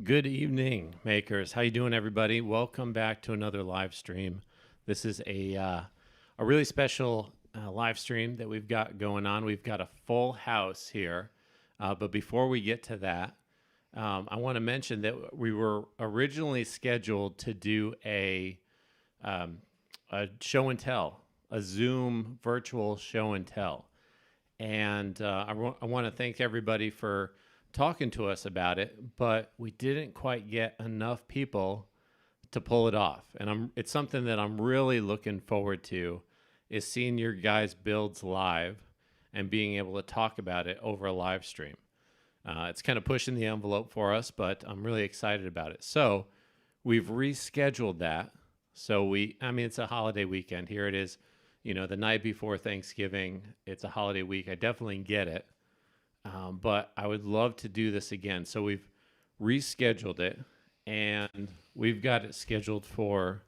Good evening, makers. How you doing, everybody? Welcome back to another live stream. This is a really special live stream that we've got going on. We've got a full house here, but before we get to that, I want to mention that we were originally scheduled to do a show and tell, a Zoom virtual show and tell, and I want to thank everybody for talking to us about it, but we didn't quite get enough people to pull it off. And it's something that I'm really looking forward to, is seeing your guys' builds live and being able to talk about it over a live stream. It's kind of pushing the envelope for us, but I'm really excited about it. So we've rescheduled that. So it's a holiday weekend. Here it is, the night before Thanksgiving. It's a holiday week. I definitely get it. But I would love to do this again. So we've rescheduled it, and we've got it scheduled for,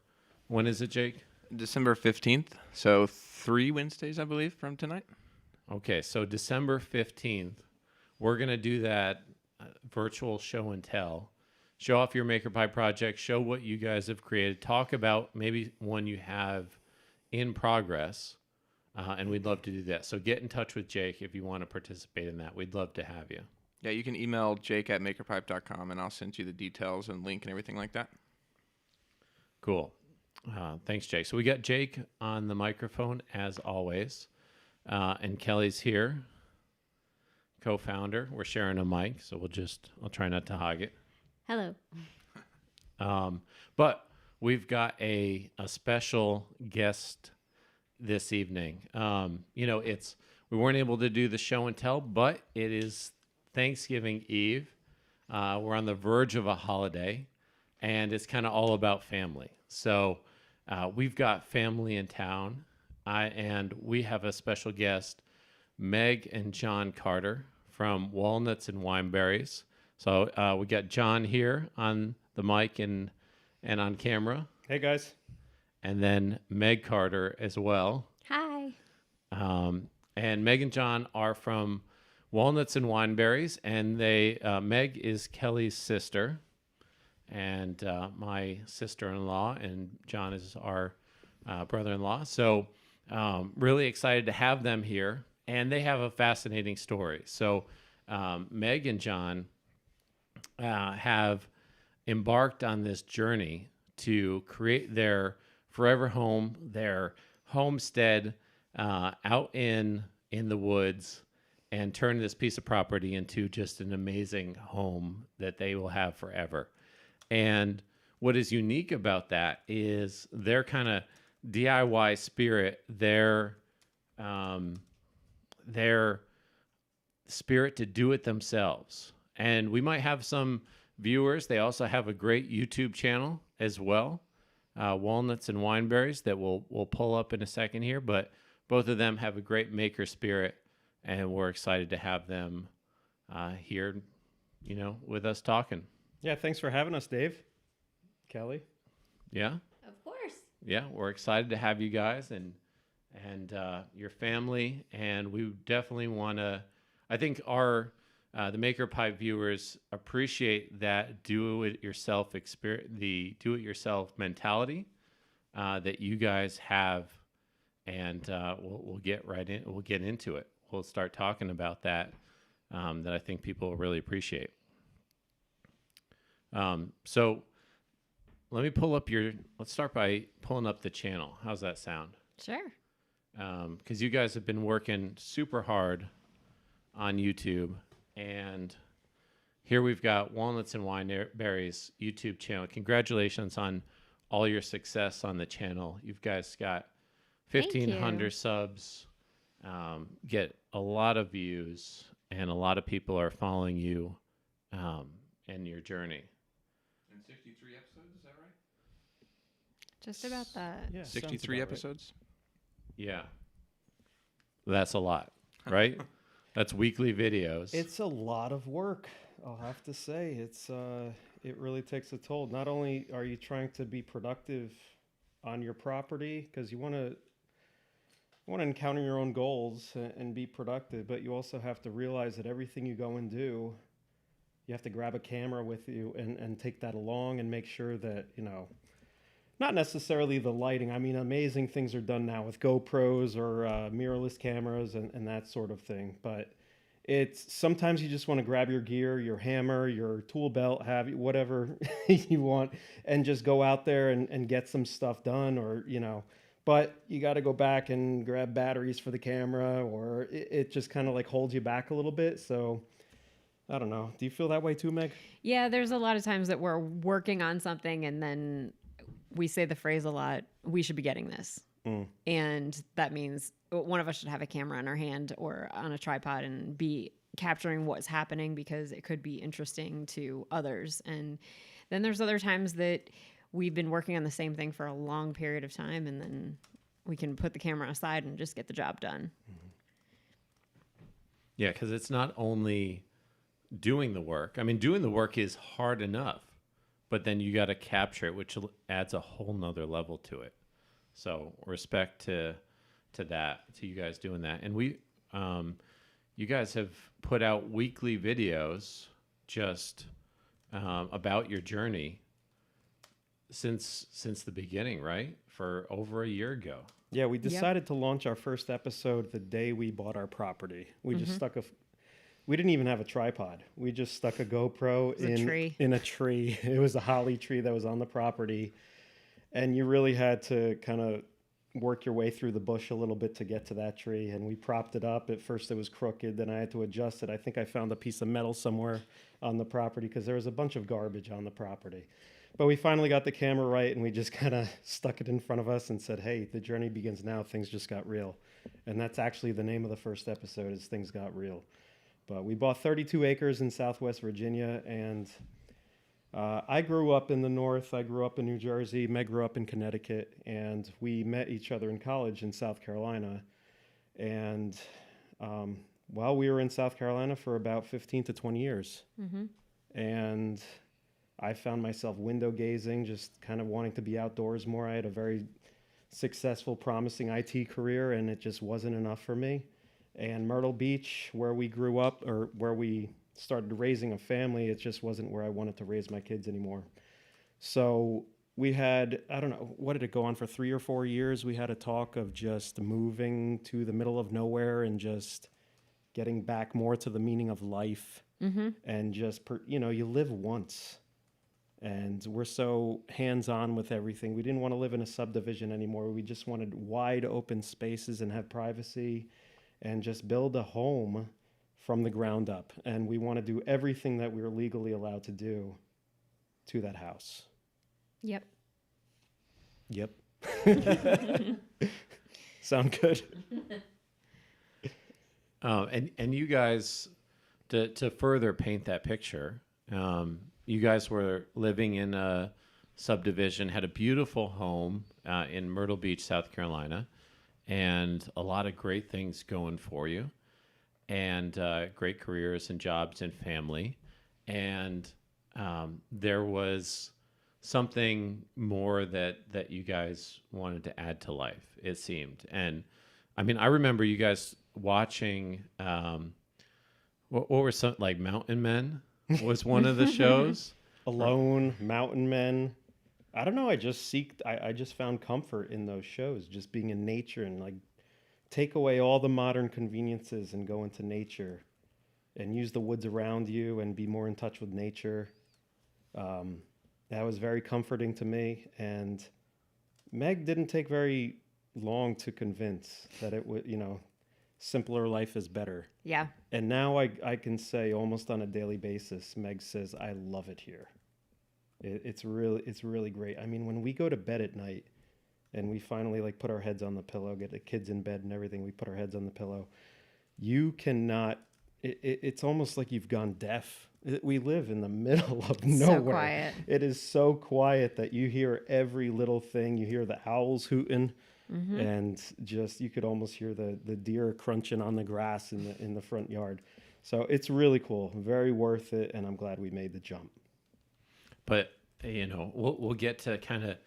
when is it, Jake? December 15th. So 3 Wednesdays, I believe, from tonight. Okay, so December 15th, we're going to do that virtual show and tell. Show off your Maker Pie project, show what you guys have created, talk about maybe one you have in progress. And we'd love to do that. So get in touch with Jake if you want to participate in that. We'd love to have you. Yeah, you can email jake@makerpipe.com, and I'll send you the details and link and everything like that. Cool. Thanks, Jake. So we got Jake on the microphone, as always. And Kelly's here, co-founder. We're sharing a mic, so I'll try not to hog it. Hello. But we've got a special guest this evening. We weren't able to do the show and tell, but it is Thanksgiving Eve. We're on the verge of a holiday, and it's kind of all about family. So we've got family in town, and we have a special guest, Meg and John Carter from Walnuts and Wineberries. So we got John here on the mic and on camera. Hey, guys. And then Meg Carter as well. Hi. And Meg and John are from Walnuts and Wineberries, and Meg is Kelly's sister, and my sister-in-law, and John is our brother-in-law. So really excited to have them here, and they have a fascinating story. So Meg and John have embarked on this journey to create their forever home, their homestead out in the woods, and turn this piece of property into just an amazing home that they will have forever. And what is unique about that is their kind of DIY spirit, their spirit to do it themselves. And we might have some viewers. They also have a great YouTube channel as well. Walnuts and Wineberries that we'll pull up in a second here, but both of them have a great maker spirit, and we're excited to have them here, with us talking. Yeah, thanks for having us, Dave. Kelly. Yeah. Of course. Yeah, we're excited to have you guys and your family, and we definitely want to. I think the Maker Pie viewers appreciate that do-it-yourself experience, the do-it-yourself mentality that you guys have, and we'll get right in. We'll get into it. We'll start talking about that. That I think people will really appreciate. So let me pull up Let's start by pulling up the channel. How's that sound? Sure. Because you guys have been working super hard on YouTube. And here we've got Walnuts and Wineberries YouTube channel. Congratulations on all your success on the channel. You guys got 1,500 subs, get a lot of views, and a lot of people are following you and your journey. And 63 episodes, is that right? Just about that. Yeah, 63 episodes? Yeah. That's a lot, right? That's weekly videos. It's a lot of work, I'll have to say. It really takes a toll. Not only are you trying to be productive on your property, because you want to encounter your own goals and be productive, but you also have to realize that everything you go and do you have to grab a camera with you and take that along and make sure that, not necessarily the lighting. I mean, amazing things are done now with GoPros or mirrorless cameras and that sort of thing. But it's sometimes you just want to grab your gear, your hammer, your tool belt, whatever you want, and just go out there and get some stuff done, or, but you got to go back and grab batteries for the camera, or it just kind of like holds you back a little bit. So I don't know. Do you feel that way too, Meg? Yeah, there's a lot of times that we're working on something and then we say the phrase a lot, we should be getting this. And that means one of us should have a camera in our hand or on a tripod and be capturing what's happening because it could be interesting to others. And then there's other times that we've been working on the same thing for a long period of time, and then we can put the camera aside and just get the job done. Yeah, because it's not only doing the work. I mean, doing the work is hard enough, but then you got to capture it, which adds a whole nother level to it. So respect to that, to you guys doing that. And you guys have put out weekly videos just about your journey since the beginning, right? For over a year ago. Yeah, we decided to launch our first episode the day we bought our property. We just we didn't even have a tripod. We just stuck a GoPro in a tree. It was a holly tree that was on the property. And you really had to kind of work your way through the bush a little bit to get to that tree. And we propped it up. At first it was crooked, then I had to adjust it. I think I found a piece of metal somewhere on the property because there was a bunch of garbage on the property. But we finally got the camera right, and we just kind of stuck it in front of us and said, hey, the journey begins now. Things just got real. And that's actually the name of the first episode, is Things Got Real. But we bought 32 acres in Southwest Virginia, and I grew up in the North. I grew up in New Jersey. Meg grew up in Connecticut, and we met each other in college in South Carolina. And well, we were in South Carolina for about 15 to 20 years. And I found myself window gazing, just kind of wanting to be outdoors more. I had a very successful, promising IT career, and it just wasn't enough for me. And Myrtle Beach, where we grew up, or where we started raising a family, it just wasn't where I wanted to raise my kids anymore. So we had, I don't know, what did it go on for 3 or 4 years? We had a talk of just moving to the middle of nowhere and just getting back more to the meaning of life. And just, you live once. And we're so hands-on with everything. We didn't want to live in a subdivision anymore. We just wanted wide open spaces and have privacy and just build a home from the ground up. And we want to do everything that we were legally allowed to do to that house. Yep. Sound good? And you guys, to further paint that picture, you guys were living in a subdivision, had a beautiful home in Myrtle Beach, South Carolina, and a lot of great things going for you, and great careers and jobs and family. And there was something more that you guys wanted to add to life, it seemed. And I mean, I remember you guys watching, what were some, like Mountain Men was one of the shows. Alone, Mountain Men. I don't know. I just found comfort in those shows, just being in nature and like take away all the modern conveniences and go into nature and use the woods around you and be more in touch with nature. That was very comforting to me. And Meg didn't take very long to convince that it would, simpler life is better. Yeah. And now I can say almost on a daily basis, Meg says, I love it here. It's really great. I mean, when we go to bed at night and we finally like put our heads on the pillow, get the kids in bed and everything, we put our heads on the pillow, you cannot, it's almost like you've gone deaf. We live in the middle of nowhere. So quiet. It is so quiet that you hear every little thing. You hear the owls hooting. And just you could almost hear the deer crunching on the grass in the front yard. So it's really cool, very worth it, and I'm glad we made the jump. But we'll get to kind of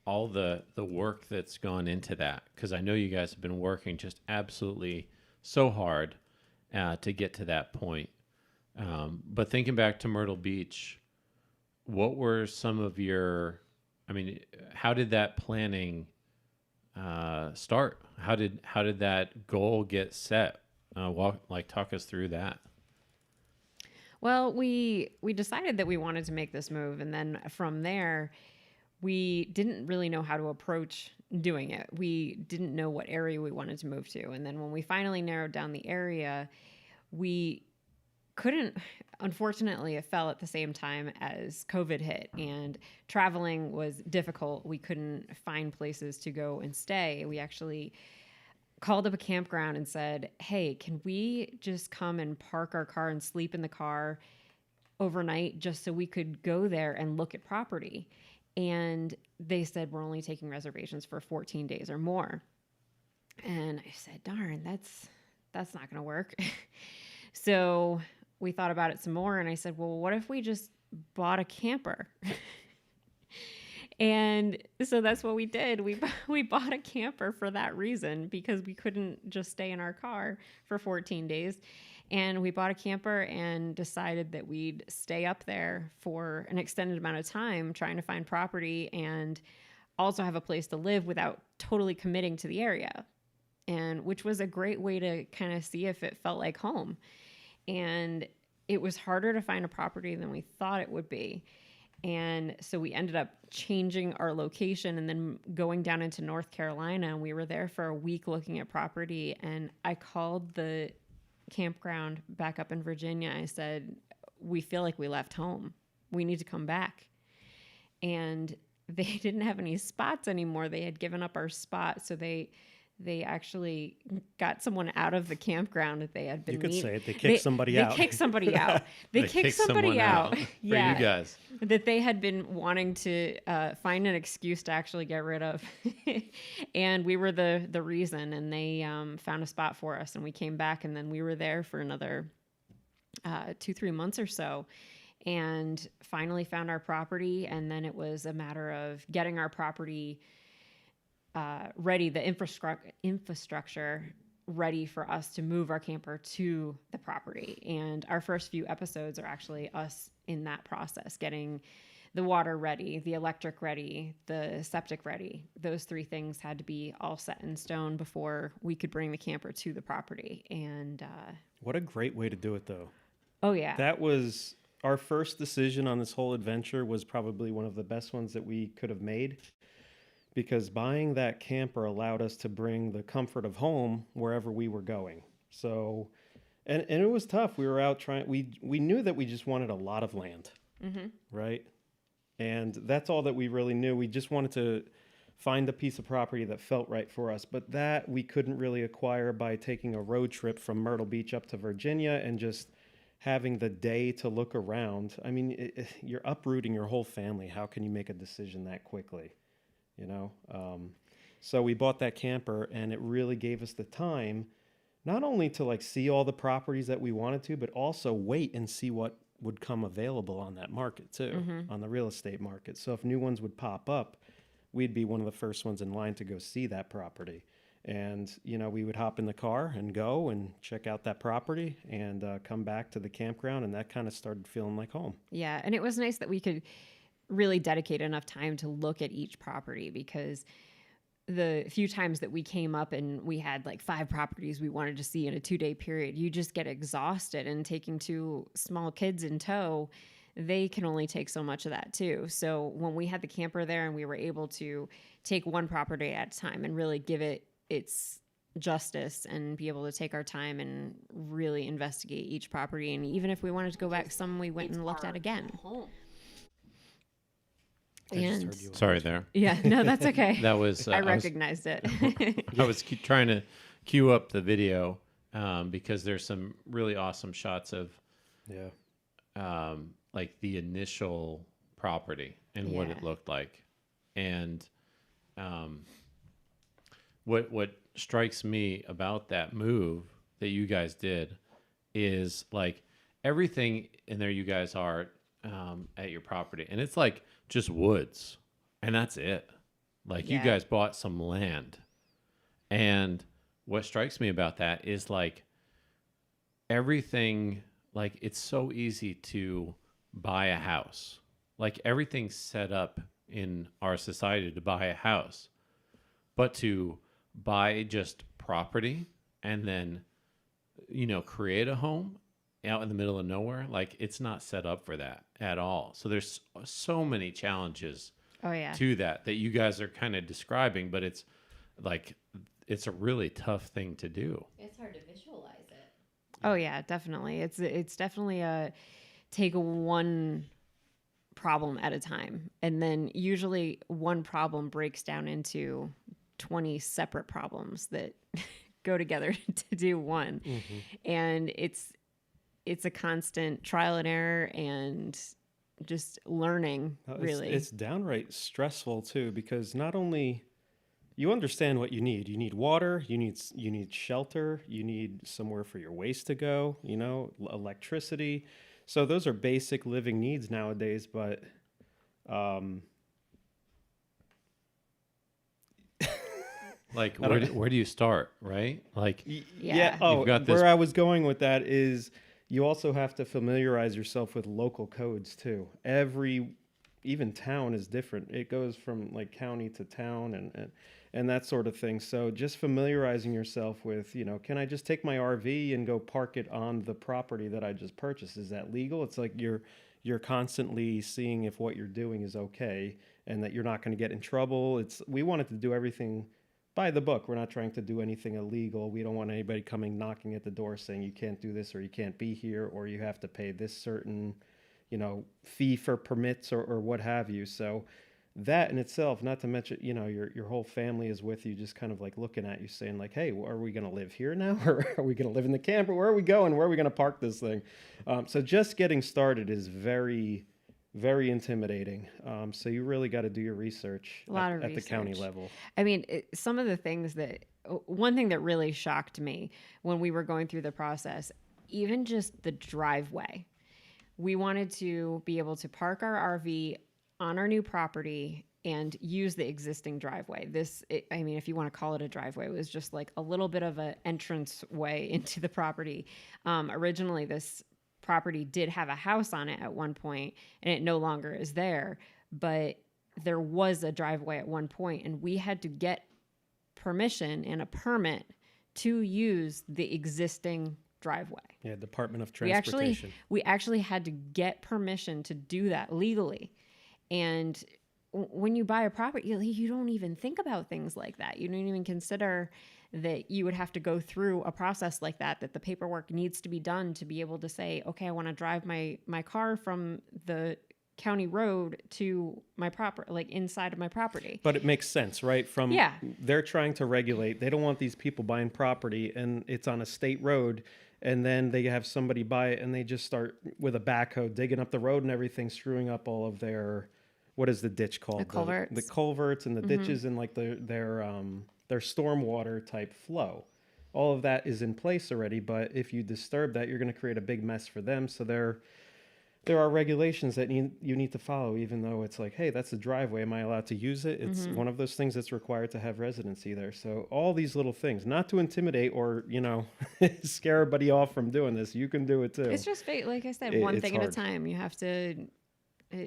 all the work that's gone into that, because I know you guys have been working just absolutely so hard to get to that point. But thinking back to Myrtle Beach, what were some of your, I mean, how did that planning start? How did that goal get set? Talk us through that. Well, we decided that we wanted to make this move, and then from there, we didn't really know how to approach doing it. We didn't know what area we wanted to move to, and then when we finally narrowed down the area, we couldn't. Unfortunately, it fell at the same time as COVID hit, and traveling was difficult. We couldn't find places to go and stay. We actually called up a campground and said, "Hey, can we just come and park our car and sleep in the car overnight just so we could go there and look at property?" And they said, "We're only taking reservations for 14 days or more." And I said, "Darn, that's not going to work." So we thought about it some more, and I said, "Well, what if we just bought a camper?" And so that's what we did. We bought a camper for that reason, because we couldn't just stay in our car for 14 days. And we bought a camper and decided that we'd stay up there for an extended amount of time trying to find property and also have a place to live without totally committing to the area. And which was a great way to kind of see if it felt like home. And it was harder to find a property than we thought it would be. And so we ended up changing our location and then going down into North Carolina. And we were there for a week looking at property. And I called the campground back up in Virginia. I said, "We feel like we left home. We need to come back." And they didn't have any spots anymore. They had given up our spot. So they actually got someone out of the campground that they had been You could meeting. say it. They kicked somebody out. They kicked somebody out. They kicked somebody someone out. for Yeah. you guys. That they had been wanting to find an excuse to actually get rid of. And we were the reason, and they found a spot for us, and we came back, and then we were there for another 2-3 months or so, and finally found our property. And then it was a matter of getting our property ready, the infrastructure ready for us to move our camper to the property. And our first few episodes are actually us in that process, getting the water ready, the electric ready, the septic ready. Those 3 things had to be all set in stone before we could bring the camper to the property. And What a great way to do it, though. oh yeah, That was our first decision on this whole adventure, was probably one of the best ones that we could have made, because buying that camper allowed us to bring the comfort of home wherever we were going. So, and it was tough. We were out trying, we knew that we just wanted a lot of land, right? And that's all that we really knew. We just wanted to find a piece of property that felt right for us. But that we couldn't really acquire by taking a road trip from Myrtle Beach up to Virginia and just having the day to look around. I mean, you're uprooting your whole family. How can you make a decision that quickly? You know? So we bought that camper, and it really gave us the time not only to like see all the properties that we wanted to, but also wait and see what would come available on that market too, on the real estate market. So if new ones would pop up, we'd be one of the first ones in line to go see that property. And, you know, we would hop in the car and go and check out that property and come back to the campground. And that kind of started feeling like home. yeah. And it was nice that we could really dedicate enough time to look at each property, because the few times that we came up and we had like 5 properties we wanted to see in a 2-day period, you just get exhausted, and taking 2 small kids in tow, they can only take so much of that too. So when we had the camper there and we were able to take one property at a time and really give it its justice and be able to take our time and really investigate each property. And even if we wanted to go back, some we went and looked at again. I just And heard you. Sorry there. yeah, no, that's okay. That was I recognized it. I was trying to queue up the video because there's some really awesome shots of Yeah. like the initial property and what it Yeah. looked like. And what strikes me about that move that you guys did is like everything in there you guys are at your property, and it's like just woods, and that's it. Like you Yeah. guys bought some land. And what strikes me about that is like everything like it's so easy to buy a house. Like everything's set up in our society to buy a house, but to buy just property and then, create a home out in the middle of nowhere, like it's not set up for that at all. So there's so many challenges Oh yeah. to that you guys are kind of describing, but it's like it's a really tough thing to do. It's hard to visualize it. Oh yeah, definitely. It's definitely a take one problem at a time, and then usually one problem breaks down into 20 separate problems that go together to do one. And it's a constant trial and error and just learning. Really, It's downright stressful too, because not only you understand what you need water, you need shelter, you need somewhere for your waste to go, electricity. So those are basic living needs nowadays, but Like where do you start, right? Like Yeah. Oh, You've got this- where I was going with that is you also have to familiarize yourself with local codes too. Even town is different. It goes from like county to town and that sort of thing. So just familiarizing yourself with, can I just take my RV and go park it on the property that I just purchased? Is that legal? It's like you're constantly seeing if what you're doing is okay and that you're not going to get in trouble. We wanted to do everything by the book. We're not trying to do anything illegal. We don't want anybody coming knocking at the door saying you can't do this or you can't be here or you have to pay this certain, fee for permits or what have you. So that in itself, not to mention, your whole family is with you, just kind of like looking at you saying like, hey, are we going to live here now? Or are we going to live in the camper? Where are we going? Where are we going to park this thing? So just getting started is very, very intimidating. So you really got to do your research at the county level. I mean, some of the things one thing that really shocked me when we were going through the process, even just the driveway. We wanted to be able to park our RV on our new property and use the existing driveway. If you want to call it a driveway, it was just like a little bit of an entrance way into the property. Originally, this property did have a house on it at one point, and it no longer is there. But there was a driveway at one point, and we had to get permission and a permit to use the existing driveway. Yeah, Department of Transportation. We actually had to get permission to do that legally. And when you buy a property, you don't even think about things like that. You don't even consider that you would have to go through a process like that the paperwork needs to be done to be able to say, okay, I want to drive my car from the county road to my property, like inside of my property. But it makes sense, right? They're trying to regulate. They don't want these people buying property and it's on a state road. And then they have somebody buy it and they just start with a backhoe digging up the road and everything, screwing up all of their, what is the ditch called? The culverts. The culverts and the ditches and like their stormwater type flow. All of that is in place already, but if you disturb that, you're going to create a big mess for them. So there are regulations that you need to follow, even though it's like, hey, that's the driveway. Am I allowed to use it? It's one of those things that's required to have residency there. So all these little things, not to intimidate or, scare everybody off from doing this. You can do it too. It's just, like I said, one thing hard. at a time. You have to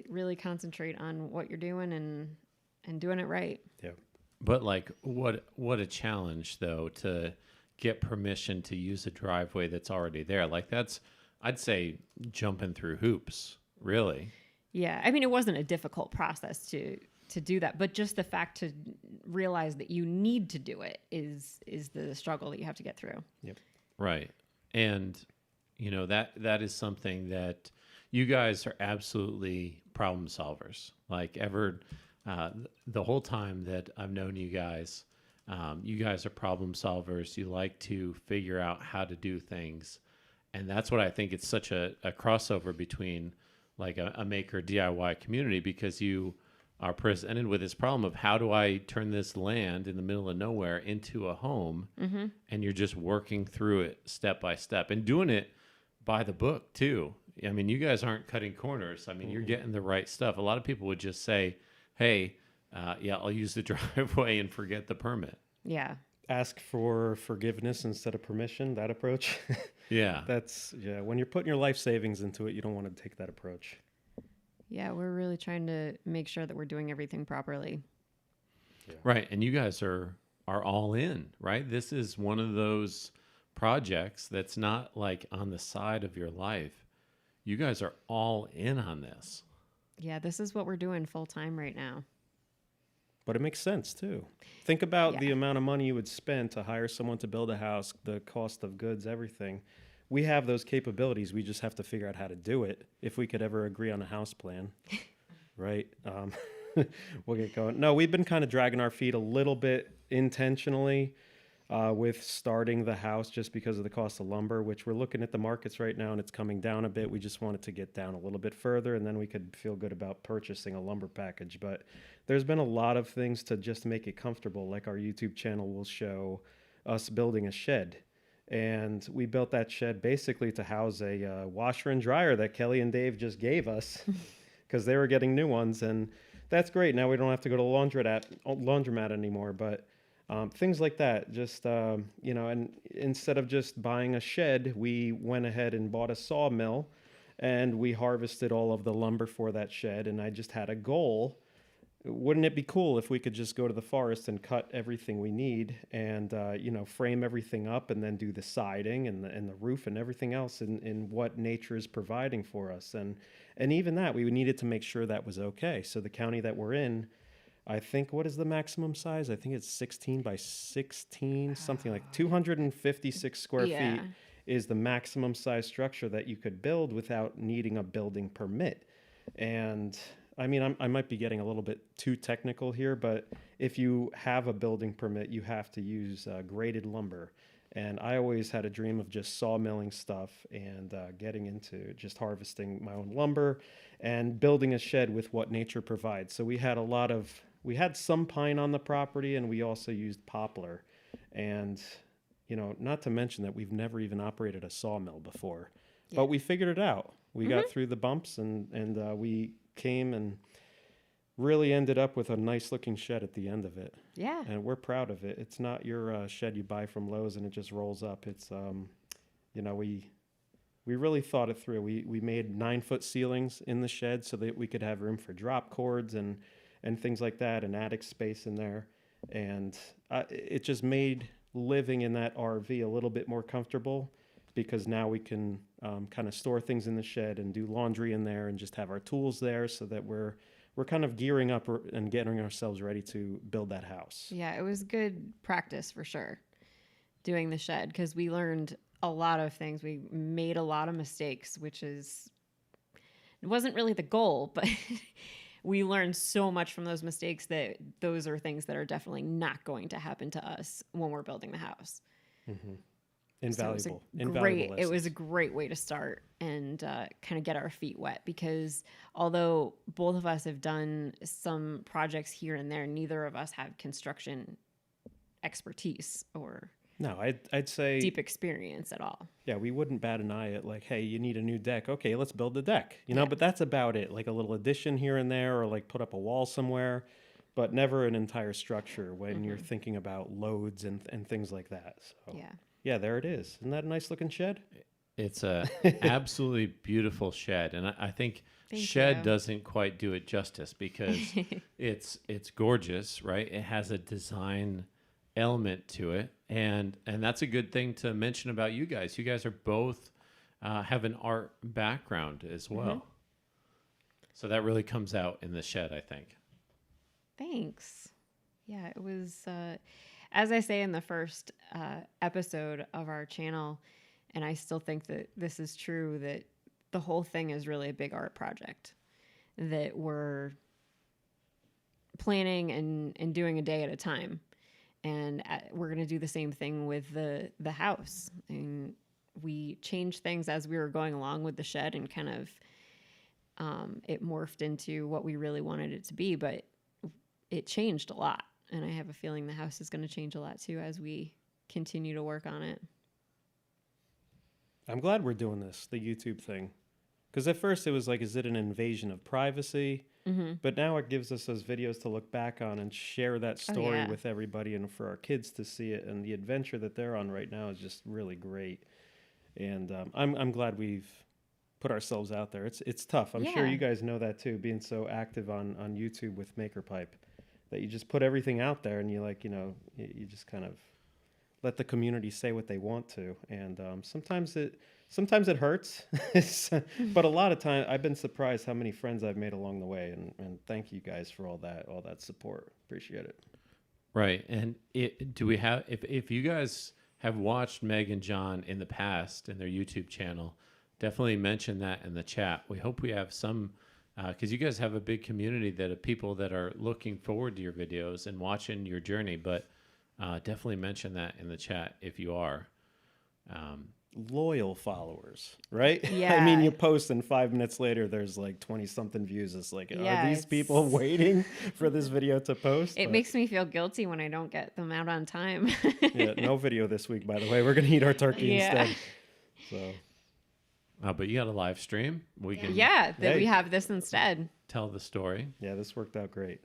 really concentrate on what you're doing and doing it right. Yeah. But like what a challenge though to get permission to use a driveway that's already there. Like that's, I'd say, jumping through hoops, really. Yeah. I mean, it wasn't a difficult process to do that, but just the fact to realize that you need to do it is the struggle that you have to get through. Yep. Right. And, that is something that you guys are absolutely problem solvers. Like the whole time that I've known you guys are problem solvers. You like to figure out how to do things. And that's what I think it's such a crossover between like a maker DIY community, because you are presented with this problem of how do I turn this land in the middle of nowhere into a home? Mm-hmm. And you're just working through it step by step and doing it by the book too. I mean, you guys aren't cutting corners. I mean, you're getting the right stuff. A lot of people would just say, hey, I'll use the driveway and forget the permit. Yeah. ask for forgiveness instead of permission, that approach. Yeah. When you're putting your life savings into it, you don't want to take that approach. Yeah, we're really trying to make sure that we're doing everything properly. Right. And you guys are all in, right? This is one of those projects that's not like on the side of your life. You guys are all in on this. Yeah, this is what we're doing full time right now. But it makes sense too. Think about the Yeah. amount of money you would spend to hire someone to build a house, the cost of goods, everything. We have those capabilities. We just have to figure out how to do it if we could ever agree on a house plan, right? We'll get going. No, we've been kind of dragging our feet a little bit intentionally with starting the house just because of the cost of lumber, which we're looking at the markets right now and it's coming down a bit. We just want it to get down a little bit further and then we could feel good about purchasing a lumber package. But there's been a lot of things to just make it comfortable. Like our YouTube channel will show us building a shed. And we built that shed basically to house a washer and dryer that Kelly and Dave just gave us because they were getting new ones. And that's great. Now we don't have to go to laundromat anymore. But things like that, just, and instead of just buying a shed, we went ahead and bought a sawmill and we harvested all of the lumber for that shed. And I just had a goal. Wouldn't it be cool if we could just go to the forest and cut everything we need and, frame everything up and then do the siding and the roof and everything else in what nature is providing for us. And even that, we needed to make sure that was okay. So the county that we're in, I think, what is the maximum size? I think it's 16 by 16, something like 256 square feet is the maximum size structure that you could build without needing a building permit. And I mean, I might be getting a little bit too technical here, but if you have a building permit, you have to use graded lumber. And I always had a dream of just sawmilling stuff and getting into just harvesting my own lumber and building a shed with what nature provides. So we had some pine on the property and we also used poplar. And, not to mention that we've never even operated a sawmill before, but we figured it out. We got through the bumps and we came and really ended up with a nice looking shed at the end of it. Yeah. And we're proud of it. It's not your shed you buy from Lowe's and it just rolls up. It's, we really thought it through. We made 9-foot ceilings in the shed so that we could have room for drop cords and things like that, and attic space in there. And it just made living in that RV a little bit more comfortable because now we can kind of store things in the shed and do laundry in there and just have our tools there so that we're kind of gearing up and getting ourselves ready to build that house. Yeah, it was good practice for sure doing the shed because we learned a lot of things. We made a lot of mistakes, it wasn't really the goal, but we learned so much from those mistakes that those are things that are definitely not going to happen to us when we're building the house. Mm-hmm. Invaluable. It was a great way to start and kind of get our feet wet because although both of us have done some projects here and there, neither of us have construction expertise or I'd say deep experience at all. Yeah, we wouldn't bat an eye at like, hey, you need a new deck. Okay, let's build the deck. But that's about it. Like a little addition here and there or like put up a wall somewhere, but never an entire structure when you're thinking about loads and things like that. So yeah, there it is. Isn't that a nice looking shed? It's a absolutely beautiful shed, and I think shed doesn't quite do it justice because it's gorgeous, right? It has a design element to it, and that's a good thing to mention about you guys. You guys are both have an art background as well, so that really comes out in the shed, I think. Thanks. Yeah, it was. As I say in the first episode of our channel, and I still think that this is true, that the whole thing is really a big art project that we're planning and doing a day at a time. And we're going to do the same thing with the house. And we changed things as we were going along with the shed and kind of it morphed into what we really wanted it to be, but it changed a lot. And I have a feeling the house is going to change a lot too as we continue to work on it. I'm glad we're doing this, the YouTube thing. Because at first it was like, is it an invasion of privacy? But now it gives us those videos to look back on and share that story yeah. with everybody and for our kids to see it. And the adventure that they're on right now is just really great. And I'm glad we've put ourselves out there. It's tough. I'm sure Yeah. you guys know that too, being so active on YouTube with MakerPipe, that you just put everything out there and you like, you just kind of let the community say what they want to. And sometimes it hurts, but a lot of time I've been surprised how many friends I've made along the way. And thank you guys for all that support. Appreciate it. Right. And do we have, if you guys have watched Meg and John in the past in their YouTube channel, definitely mention that in the chat. We hope we have some, because you guys have a big community of people that are looking forward to your videos and watching your journey, but definitely mention that in the chat if you are. Loyal followers, right? I Yeah. mean, you post and 5 minutes later, there's like 20 something views. It's like, Yeah, are these people waiting for this video to post? It But, makes me feel guilty when I don't get them out on time. yeah, no video this week, by the way. We're going to eat our turkey Yeah. instead. So, But you got a live stream. We can Yeah, that we Hey. have this instead. tell the story. yeah, this worked out great.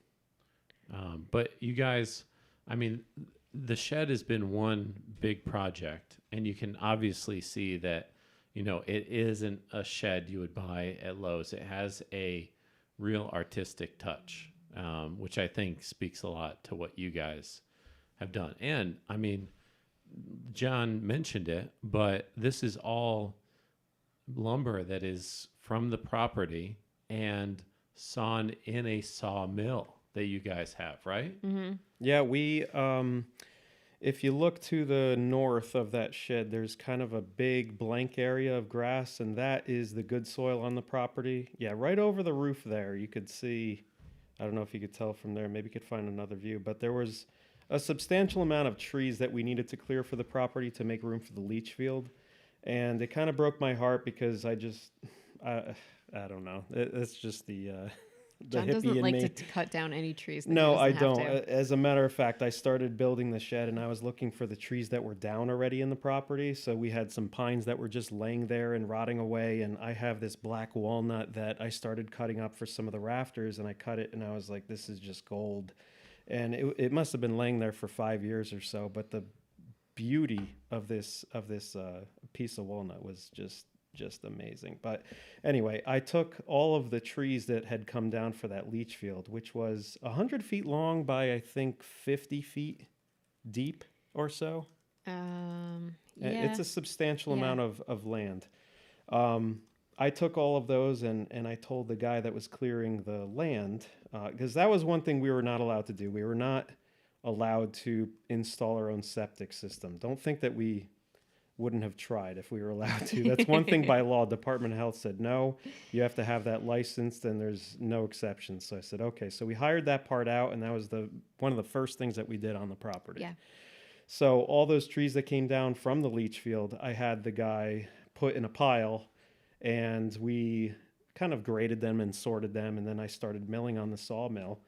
But you guys, I mean, the shed has been one big project, and you can obviously see that, it isn't a shed you would buy at Lowe's. It has a real artistic touch, which I think speaks a lot to what you guys have done. And I mean, John mentioned it, but this is all lumber that is from the property and sawn in a sawmill that you guys have, right? Yeah, we, if you look to the north of that shed, there's kind of a big blank area of grass, and that is the good soil on the property. Yeah, right over the roof there, you could see, I don't know if you could tell from there, maybe you could find another view, but there was a substantial amount of trees that we needed to clear for the property to make room for the leach field. And it kind of broke my heart because I don't know. It's just the John hippie doesn't in like me. to cut down any trees. That he No, I doesn't don't. have to. As a matter of fact, I started building the shed and I was looking for the trees that were down already in the property. So we had some pines that were just laying there and rotting away. And I have this black walnut that I started cutting up for some of the rafters, and I cut it and I was like, this is just gold. And it must have been laying there for 5 years or so. But the beauty of this piece of walnut was just amazing. But anyway, I took all of the trees that had come down for that leach field, which was 100 feet long by I think 50 feet deep or so. Yeah. It's a substantial Yeah. amount of land. I took all of those and I told the guy that was clearing the land, because that was one thing we were not allowed to do. We were not allowed to install our own septic system. Don't think that we wouldn't have tried if we were allowed to. That's one thing by law. Department of Health said, no, you have to have that licensed and there's no exceptions. So I said, okay. So we hired that part out, and that was one of the first things that we did on the property. Yeah. So all those trees that came down from the leach field, I had the guy put in a pile, and we kind of graded them and sorted them. And then I started milling on the sawmill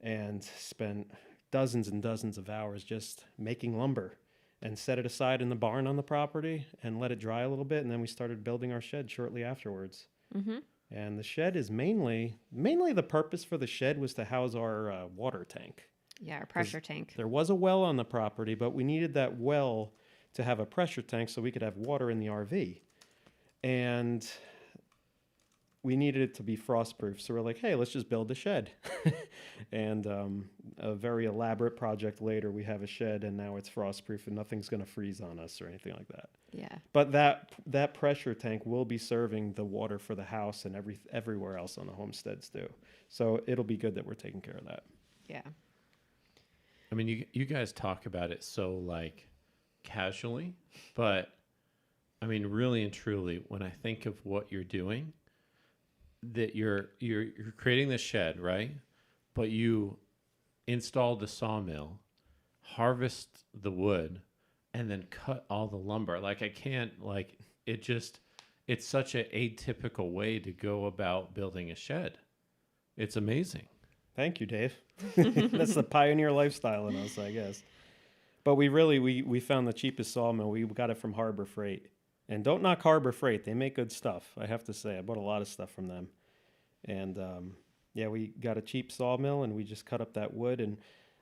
and spent dozens and dozens of hours just making lumber, and set it aside in the barn on the property and let it dry a little bit. And then we started building our shed shortly afterwards. And the shed is mainly the purpose for the shed was to house our water tank. Yeah, our pressure tank. There was a well on the property, but we needed that well to have a pressure tank so we could have water in the RV. And we needed it to be frost-proof. So we're like, hey, let's just build a shed. And a very elaborate project later, we have a shed, and now it's frost-proof and nothing's going to freeze on us or anything like that. Yeah. But that pressure tank will be serving the water for the house and everywhere else on the homesteads too. So it'll be good that we're taking care of that. Yeah. I mean, you guys talk about it so like casually, but I mean, really and truly, when I think of what you're doing, that you're creating the shed, right? But you install the sawmill, harvest the wood, and then cut all the lumber. Like I can't it's such an atypical way to go about building a shed. It's amazing. Thank you, Dave. That's the pioneer lifestyle in us, I guess. But we found the cheapest sawmill. We got it from Harbor Freight. And don't knock Harbor Freight. They make good stuff, I have to say. I bought a lot of stuff from them. And yeah, we got a cheap sawmill and we just cut up that wood. And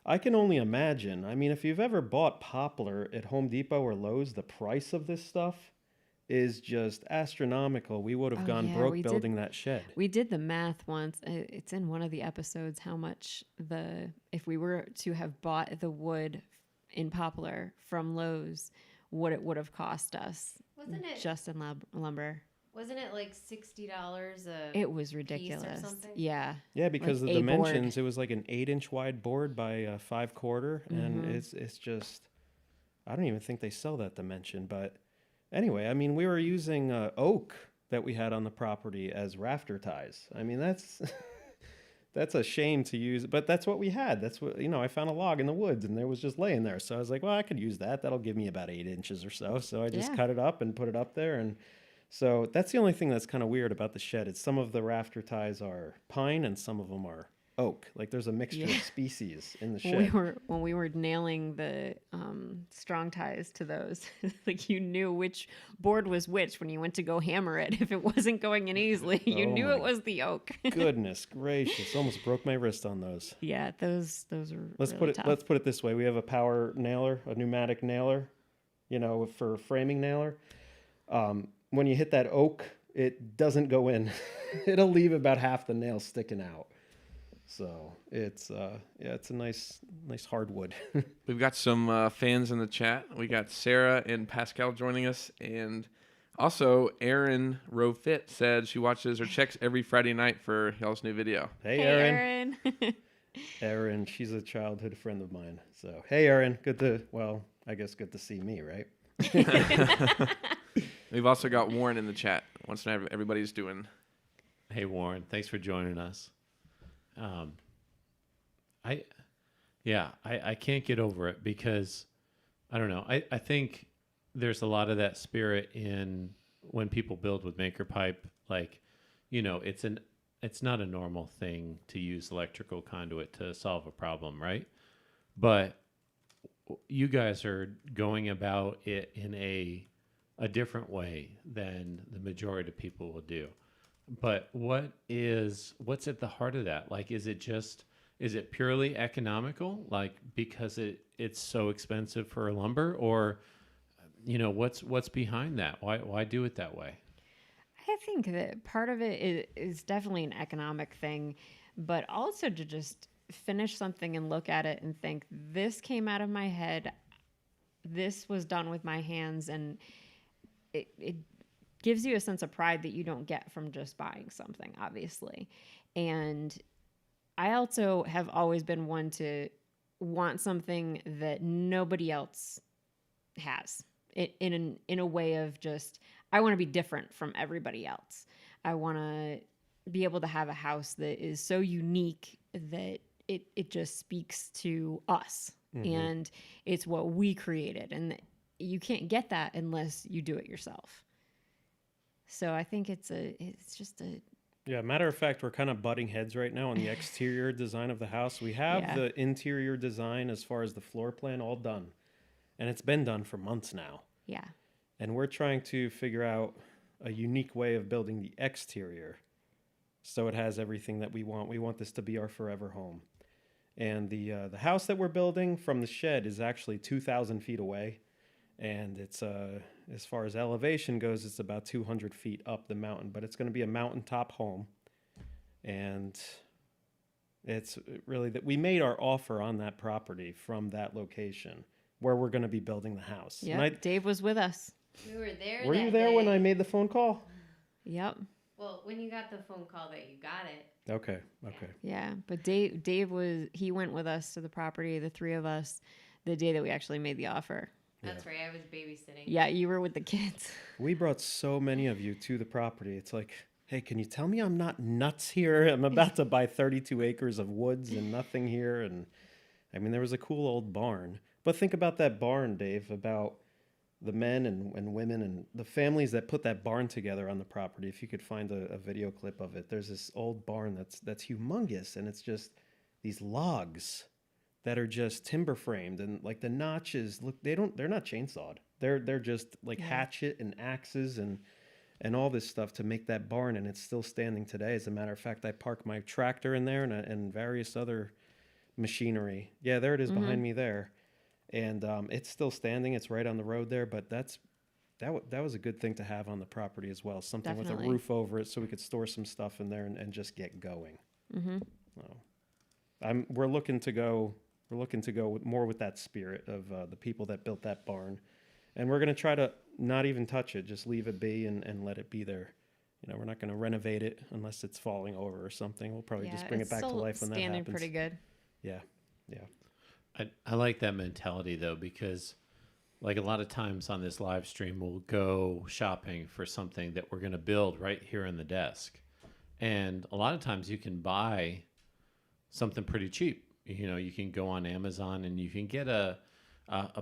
I can only imagine. I mean, if you've ever bought poplar at Home Depot or Lowe's, the price of this stuff is just astronomical. We would have Oh, gone yeah, broke we did- building that shed. We did the math once. It's in one of the episodes how much if we were to have bought the wood in poplar from Lowe's, what it would have cost us Wasn't it? just in lumber. Wasn't it like $60 a? It was piece or ridiculous. something? Yeah. Yeah, because Like of the a board. dimensions, it was like an 8-inch wide board by a 5/4, and it's just, I don't even think they sell that dimension. But anyway, I mean, we were using oak that we had on the property as rafter ties. I mean, that's that's a shame to use, but that's what we had. That's what, I found a log in the woods and it was just laying there. So I was like, well, I could use that. That'll give me about 8 inches or so. So I just Yeah. cut it up and put it up there. And so that's the only thing that's kind of weird about the shed. Is some of the rafter ties are pine and some of them are oak. Like there's a mixture Yeah. of species in the When shed. we were nailing the strong ties to those, like you knew which board was which when you went to go hammer it. If it wasn't going in easily, you Oh knew my it was the oak. Goodness gracious. Almost broke my wrist on those. Yeah, those are Let's really put it tough. let's put it this way. We have a power nailer, a pneumatic nailer, for framing nailer. When you hit that oak, it doesn't go in. It'll leave about half the nail sticking out. So it's it's a nice hardwood. We've got some fans in the chat. We got Sarah and Pascal joining us, and also Erin Rofit said she watches or checks every Friday night for y'all's new video. Hey, Hey, Erin. Erin. Erin, she's a childhood friend of mine. So hey, Erin, good to see me, right? We've also got Warren in the chat. Wants to know how everybody's doing. Hey, Warren, thanks for joining us. I can't get over it because I don't know. I think there's a lot of that spirit in when people build with Maker Pipe. Like, it's not a normal thing to use electrical conduit to solve a problem, right? But you guys are going about it in a different way than the majority of people will do. But what's at the heart of that? Like, is it purely economical? Like, because it's so expensive for lumber, or, what's behind that? Why do it that way? I think that part of it is definitely an economic thing, but also to just finish something and look at it and think, this came out of my head, this was done with my hands, and it gives you a sense of pride that you don't get from just buying something, obviously. And I also have always been one to want something that nobody else has, in a way of just, I want to be different from everybody else. I want to be able to have a house that is so unique that it just speaks to us. And it's what we created, and you can't get that unless you do it yourself. So I think it's just a Yeah, matter of fact, we're kind of butting heads right now on the exterior design of the house. We have Yeah. the interior design as far as the floor plan all done. And it's been done for months now. yeah. And we're trying to figure out a unique way of building the exterior so it has everything that we want. We want this to be our forever home. And the house that we're building from the shed is actually 2,000 feet away. And it's, as far as elevation goes, it's about 200 feet up the mountain. But it's going to be a mountaintop home. And it's really that we made our offer on that property from that location where we're going to be building the house. Yep. And Dave was with us. We were there. were you that there when day. I made the phone call? Yep. Well, when you got the phone call that you got it. Okay. Yeah. But Dave went with us to the property, the three of us, the day that we actually made the offer. That's right. I was babysitting. Yeah, you were with the kids. We brought so many of you to the property. It's like, hey, can you tell me I'm not nuts here? I'm about to buy 32 acres of woods and nothing here. And I mean, there was a cool old barn. But think about that barn, Dave, about the men and women and the families that put that barn together on the property. If you could find a video clip of it, there's this old barn that's humongous, and it's just these logs that are just timber framed, and like the notches look, they're not chainsawed. They're just like hatchet and axes and all this stuff to make that barn, and it's still standing today. As a matter of fact, I park my tractor in there and various other machinery. Yeah, there it is behind me there, and it's still standing. It's right on the road there, but that was a good thing to have on the property as well. Something with Definitely. a roof over it, so we could store some stuff in there and just get going. We're looking to go more with that spirit of the people that built that barn, and we're going to try to not even touch it, just leave it be and let it be there. You know, we're not going to renovate it unless it's falling over or something. We'll probably just bring it back to life when that happens. Standing pretty good. Yeah. I like that mentality though, because like a lot of times on this live stream, we'll go shopping for something that we're going to build right here in the desk. And a lot of times you can buy something pretty cheap. You know, you can go on Amazon and you can get a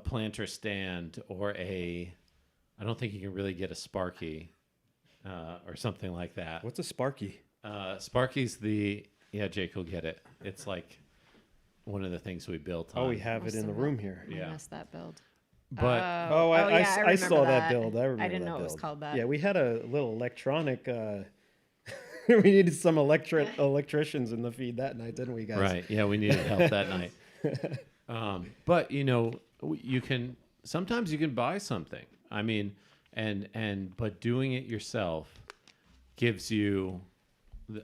planter stand or I don't think you can really get a Sparky or something like that. What's a Sparky? Sparky's Jake will get it. It's like one of the things we built on. Oh, we have it in the room here. I missed that build. But I saw that build. I remember I didn't that know it was build. called that. Yeah, we had a little electronic. We needed some electricians in the feed that night, didn't we, guys? right, yeah, we needed help that night. But you know, sometimes you can buy something. I mean, but doing it yourself gives you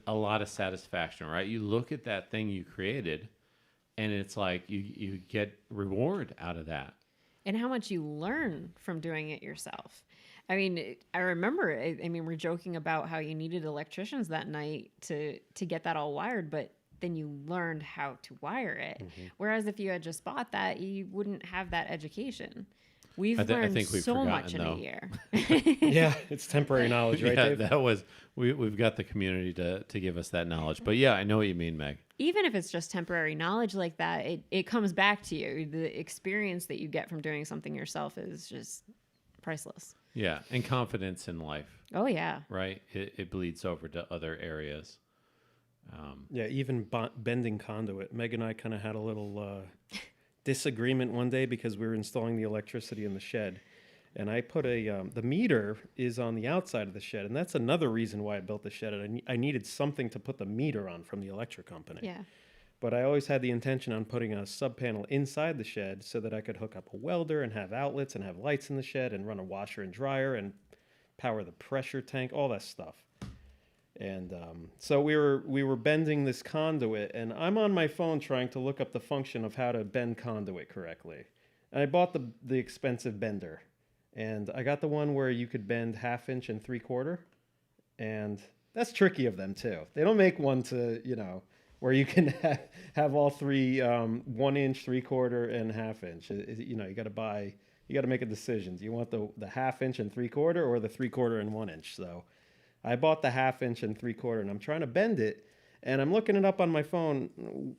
a lot of satisfaction, right? You look at that thing you created, and it's like you get reward out of that. And how much you learn from doing it yourself. I mean, I remember, I mean, we're joking about how you needed electricians that night to get that all wired, but then you learned how to wire it. Mm-hmm. Whereas if you had just bought that, you wouldn't have that education. We've I learned think we've so much forgotten, in a though. year. Yeah, it's temporary knowledge, right, Yeah, Dave? that was we've got the community to give us that knowledge. But yeah, I know what you mean, Meg. Even if it's just temporary knowledge like that, it comes back to you. The experience that you get from doing something yourself is just priceless. Yeah, and confidence in life, Oh, yeah. right? It bleeds over to other areas. Yeah, even bending conduit. Meg and I kind of had a little disagreement one day because we were installing the electricity in the shed. And I put the meter is on the outside of the shed. And that's another reason why I built the shed. I needed something to put the meter on from the electric company. Yeah. But I always had the intention on putting a sub panel inside the shed so that I could hook up a welder and have outlets and have lights in the shed and run a washer and dryer and power the pressure tank, all that stuff. And so we were bending this conduit, and I'm on my phone trying to look up the function of how to bend conduit correctly. And I bought the expensive bender, and I got the one where you could bend 1/2 inch and 3/4, and that's tricky of them too. They don't make one where you can have all three 1 inch, 3/4, and 1/2 inch. You got to make a decision. Do you want the 1/2 inch and 3/4 or the 3/4 and 1 inch? So I bought the 1/2 inch and 3/4, and I'm trying to bend it, and I'm looking it up on my phone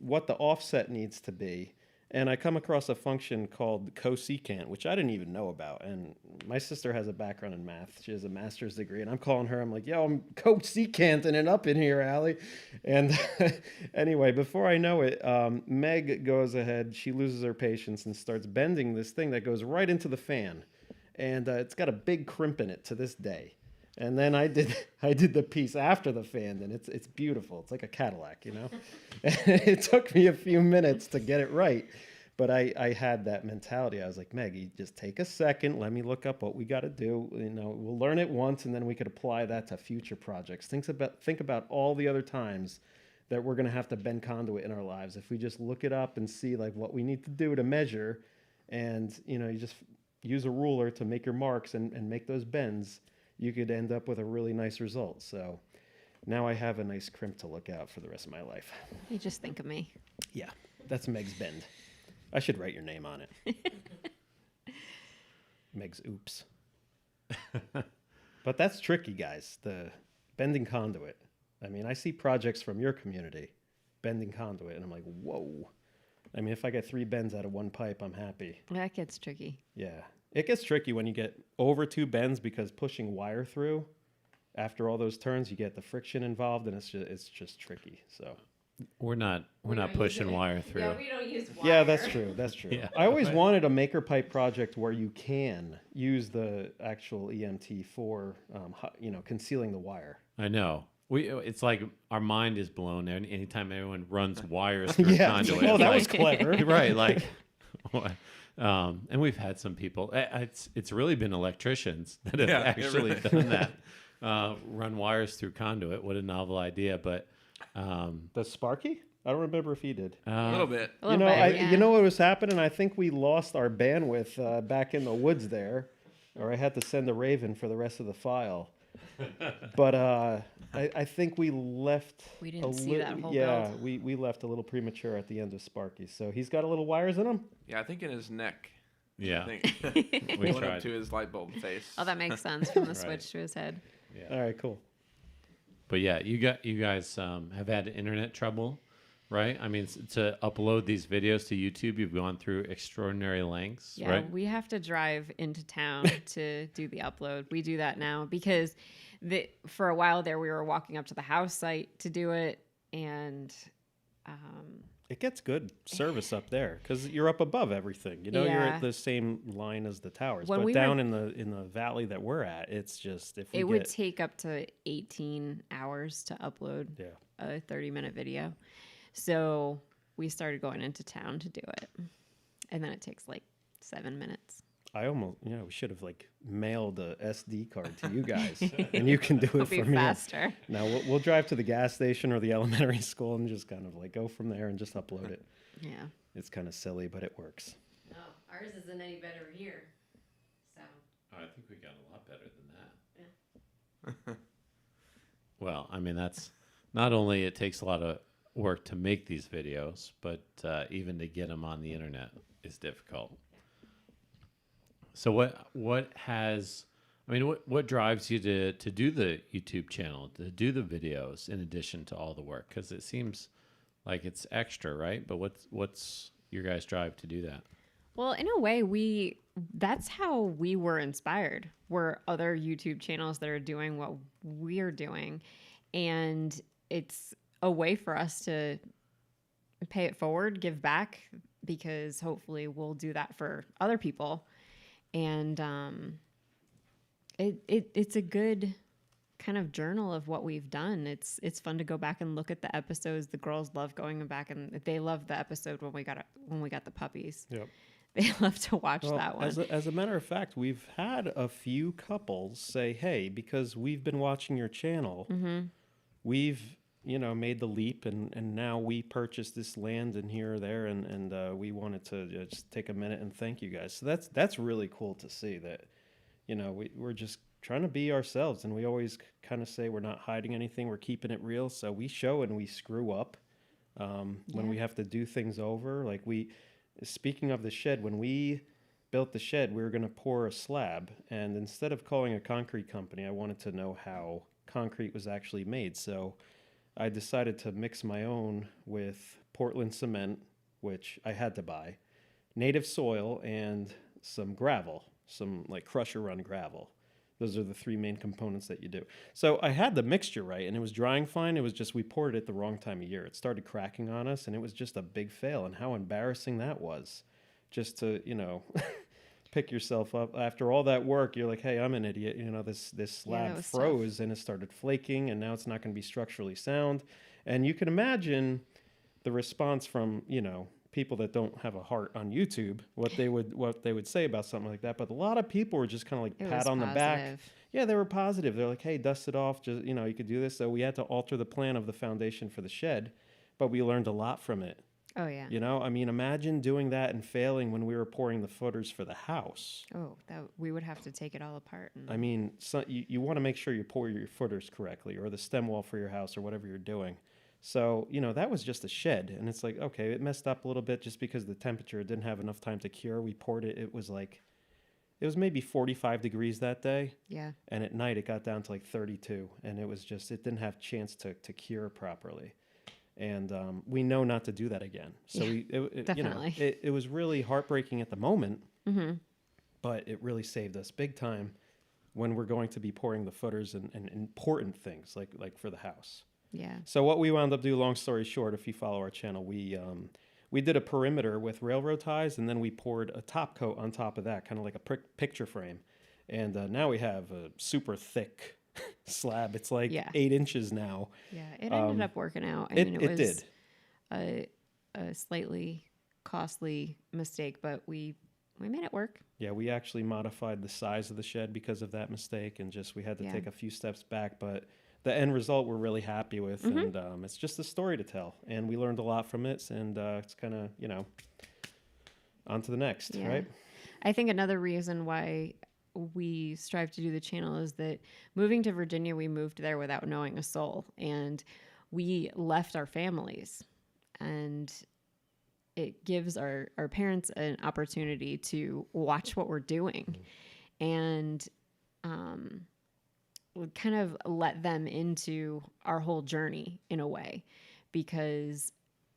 what the offset needs to be, and I come across a function called cosecant, which I didn't even know about. And my sister has a background in math; she has a master's degree, and I'm calling her. I'm like, "Yo, I'm cosecanting it up in here, Allie." And anyway, before I know it, Meg goes ahead. She loses her patience and starts bending this thing that goes right into the fan, and it's got a big crimp in it to this day. And then I did the piece after the fan, and it's beautiful. It's like a Cadillac, you know. It took me a few minutes to get it right, but I had that mentality. I was like, Maggie, just take a second. Let me look up what we got to do. You know, we'll learn it once, and then we could apply that to future projects. Think about all the other times that we're going to have to bend conduit in our lives. If we just look it up and see like what we need to do to measure, and you just use a ruler to make your marks and make those bends, you could end up with a really nice result. So now I have a nice crimp to look out for the rest of my life. You just think of me. Yeah, that's Meg's bend. I should write your name on it. Meg's oops. But that's tricky, guys, the bending conduit. I mean, I see projects from your community, bending conduit, and I'm like, whoa. I mean, if I get 3 bends out of 1 pipe, I'm happy. That gets tricky. Yeah. It gets tricky when you get over 2 bends because pushing wire through, after all those turns, you get the friction involved, and it's just tricky. So We're not We don't pushing use it. wire through. Yeah, we don't use wire. Yeah, that's true. That's true. Yeah. I always wanted a maker pipe project where you can use the actual EMT for, concealing the wire. I know. It's like our mind is blown anytime anyone runs wires through Yeah. conduit. Oh, It's that like, was clever. right. Like, what? And we've had some people. It's really been electricians that have Yeah, it actually really- done that. Run wires through conduit. What a novel idea! But The Sparky? I don't remember if he did. A little bit. A little bit, yeah. You know what was happening? I think we lost our bandwidth back in the woods there, or I had to send a Raven for the rest of the file. But I think we left. We didn't see that whole Yeah, build. we left a little premature at the end of Sparky. So he's got a little wires in him. Yeah, I think in his neck. yeah, I think we went up tried. to his light bulb face. Oh, that makes sense from the Right. switch to his head. Yeah. All right, cool. But yeah, you guys have had internet trouble, right? I mean, to upload these videos to YouTube, you've gone through extraordinary lengths, Yeah, right? we have to drive into town to do the upload. We do that now because for a while there, we were walking up to the house site to do it. And It gets good service up there because you're up above everything. You know, you're Yeah. at the same line as the towers. When but we down were- in the valley that we're at, it's just if we it get would take up to 18 hours to upload yeah. a 30-minute video. So we started going into town to do it. And then it takes like 7 minutes. I almost, we should have like mailed a SD card to you guys, and you can do it It'll for be me. faster. Now we'll drive to the gas station or the elementary school and just kind of like go from there and just upload it. Yeah. It's kind of silly, but it works. No, ours isn't any better here. So I think we got a lot better than that. Well, I mean, that's not only it takes a lot of work to make these videos, but even to get them on the internet is difficult. So what drives you to do the YouTube channel, to do the videos in addition to all the work? Because it seems like it's extra, right? But what's your guys' drive to do that? Well, in a way, that's how we were inspired. Were other YouTube channels that are doing what we're doing, and it's a way for us to pay it forward, give back, because hopefully we'll do that for other people, and it's a good kind of journal of what we've done. It's fun to go back and look at the episodes. The girls love going back, and they love the episode when we got the puppies. Yep. They love to watch that one. As a matter of fact, we've had a few couples say, "Hey, because we've been watching your channel, we've made the leap, and now we purchased this land and here or there, and we wanted to just take a minute and thank you guys." So that's really cool to see that, we're just trying to be ourselves, and we always kind of say we're not hiding anything, we're keeping it real. So we show and we screw up when we have to do things over, like Speaking of the shed, when we built the shed, we were going to pour a slab. And instead of calling a concrete company, I wanted to know how concrete was actually made. So I decided to mix my own with Portland cement, which I had to buy, native soil, and some gravel, some like crusher run gravel. Those are the three main components that you do. So I had the mixture right, and it was drying fine. It was just we poured it at the wrong time of year. It started cracking on us, and it was just a big fail. And how embarrassing that was, just to pick yourself up after all that work. You're like, hey, I'm an idiot. This slab was froze and it started flaking, and now it's not going to be structurally sound. And you can imagine the response from people that don't have a heart on YouTube, what they would say about something like that. But a lot of people were just kind of like It pat was on the back. positive. Yeah, they were positive. They're like, hey, dust it off. Just, you could do this. So we had to alter the plan of the foundation for the shed, but we learned a lot from it. Oh yeah. Imagine doing that and failing when we were pouring the footers for the house. Oh, that we would have to take it all apart. You want to make sure you pour your footers correctly, or the stem wall for your house, or whatever you're doing. So, that was just a shed. And it's like, okay, it messed up a little bit just because the temperature didn't have enough time to cure. We poured it. It was maybe 45 degrees that day. Yeah. And at night it got down to like 32. And it didn't have chance to cure properly. And we know not to do that again. So definitely. it was really heartbreaking at the moment, but it really saved us big time when we're going to be pouring the footers and important things like for the house. Yeah. So what we wound up doing, long story short, if you follow our channel, we did a perimeter with railroad ties, and then we poured a top coat on top of that, kind of like a picture frame. And now we have a super thick slab. It's like Yeah. 8 inches now. Yeah. It ended up working out. I It, mean, it was did. a slightly costly mistake, but we made it work. Yeah, we actually modified the size of the shed because of that mistake, and just we had to Yeah. take a few steps back. But the end result we're really happy with, and it's just a story to tell, and we learned a lot from it, and it's kind of on to the next, Yeah. right? I think another reason why we strive to do the channel is that moving to Virginia, we moved there without knowing a soul, and we left our families, and it gives our parents an opportunity to watch what we're doing and kind of let them into our whole journey in a way, because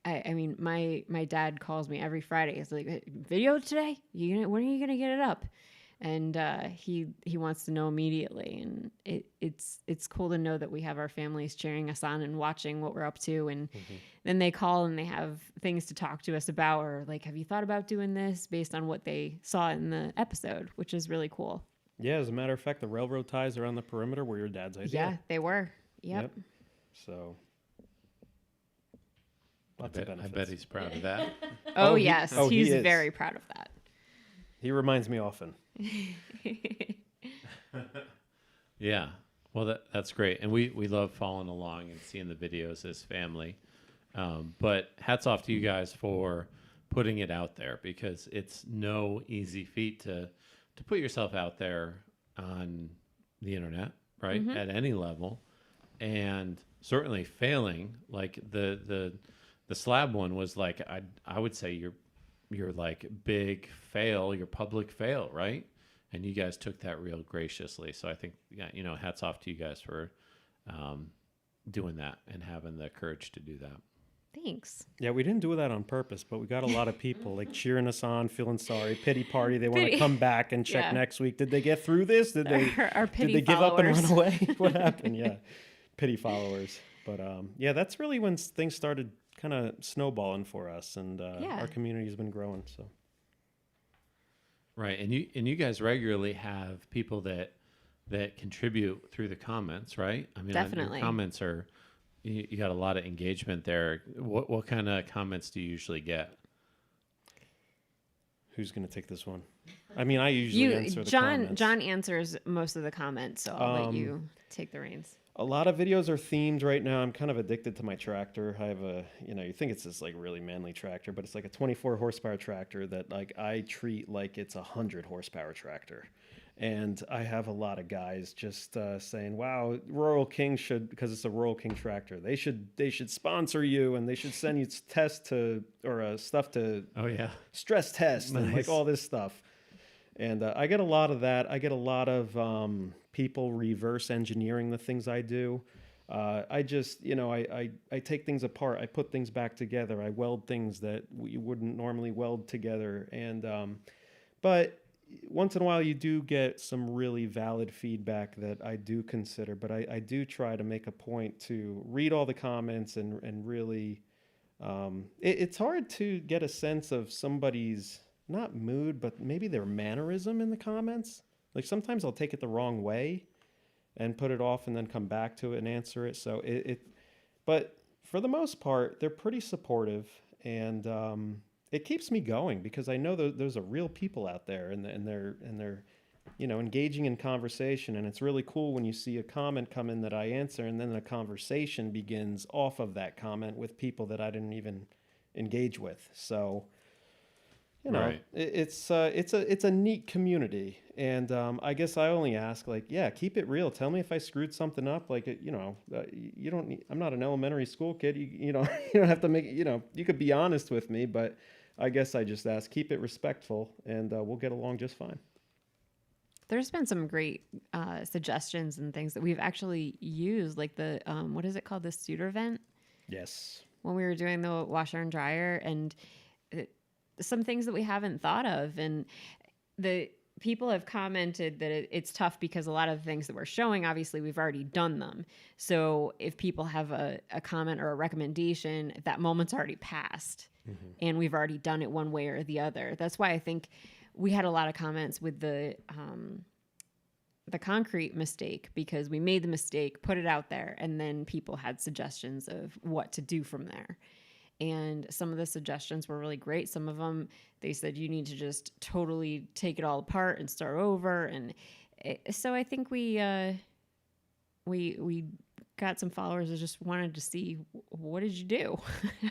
I mean, my dad calls me every Friday. He's like, "Video today? When are you gonna get it up?" And he wants to know immediately. And it's cool to know that we have our families cheering us on and watching what we're up to. And then they call and they have things to talk to us about, or like, "Have you thought about doing this?" based on what they saw in the episode, which is really cool. Yeah, as a matter of fact, the railroad ties around the perimeter were your dad's idea. Yeah, they were. Yep. So I lots of bet benefits. he's proud of that. Oh, he- yes. oh, he He's is. very proud of that. He reminds me often. Yeah. Well, that's great. And we love following along and seeing the videos as family. But hats off to you guys for putting it out there, because it's no easy feat to put yourself out there on the internet, right? At any level. And certainly failing, like the slab one was like, I would say your like big fail, your public fail, right? And you guys took that real graciously. So I think, hats off to you guys for doing that and having the courage to do that. Thanks. Yeah, we didn't do that on purpose, but we got a lot of people like cheering us on, feeling sorry, pity party. They want to Pity. come back and check Yeah. next week. Did they get through this? Did they Our pity did they give up and followers. run away? What happened? Yeah, pity followers. But yeah, that's really when things started kind of snowballing for us, and Yeah. our community's been growing. So Right. And you guys regularly have people that contribute through the comments, right? I mean, Definitely. your comments are, you got a lot of engagement there. What kind of comments do you usually get? who's going to take this one? I mean, I usually answer the comments. John answers most of the comments, so I'll let you take the reins. A lot of videos are themed right now. I'm kind of addicted to my tractor. I have you think it's this like really manly tractor, but it's like a 24 horsepower tractor that like I treat like it's a 100 horsepower tractor. And I have a lot of guys just saying, "Wow, Royal King should, because it's a Royal King tractor. They should sponsor you, and they should send you stuff to Oh yeah. stress test and like Nice. all this stuff." And I get a lot of that. I get a lot of people reverse engineering the things I do. I just, I take things apart. I put things back together. I weld things that we wouldn't normally weld together. And but once in a while, you do get some really valid feedback that I do consider. But I do try to make a point to read all the comments and really, it's hard to get a sense of somebody's, not mood, but maybe their mannerism in the comments. Like sometimes I'll take it the wrong way and put it off and then come back to it and answer it. So but for the most part, they're pretty supportive, and it keeps me going because I know those are real people out there, and they're engaging in conversation. And it's really cool when you see a comment come in that I answer, and then a conversation begins off of that comment with people that I didn't even engage with. So Right. it's a neat community, and I guess I only ask, like, yeah, keep it real. Tell me if I screwed something up. Like, you don't need, I'm not an elementary school kid. You don't have to make it. You could be honest with me, but I guess I just ask, keep it respectful, and we'll get along just fine. There's been some great suggestions and things that we've actually used, like the what is it called, the Studer vent, Yes. when we were doing the washer and dryer, and some things that we haven't thought of. And people have commented that it's tough because a lot of the things that we're showing, obviously, we've already done them. So if people have a comment or a recommendation, that moment's already passed, and we've already done it one way or the other. That's why I think we had a lot of comments with the concrete mistake, because we made the mistake, put it out there, and then people had suggestions of what to do from there. And some of the suggestions were really great. Some of them, they said you need to just totally take it all apart and start over. And so I think we got some followers that just wanted to see, what did you do?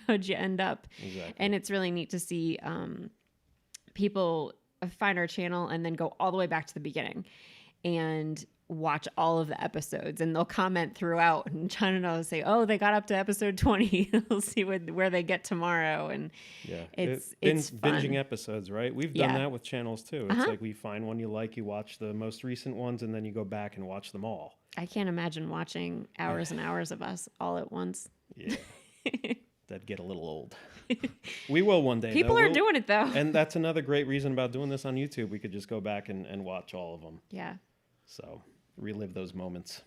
How'd you end up? Exactly. And it's really neat to see people find our channel and then go all the way back to the beginning and watch all of the episodes, and they'll comment throughout, and John and I will say, oh, they got up to episode 20. We'll see where they get tomorrow. And Yeah, it's fun. binging episodes, right? We've done Yeah. that with channels too. It's like we find one you like, you watch the most recent ones, and then you go back and watch them all. I can't imagine watching hours and hours of us all at once. Yeah, that'd get a little old. We will one day. People though. are We'll- doing it though. And that's another great reason about doing this on YouTube. We could just go back and watch all of them. Yeah. So relive those moments.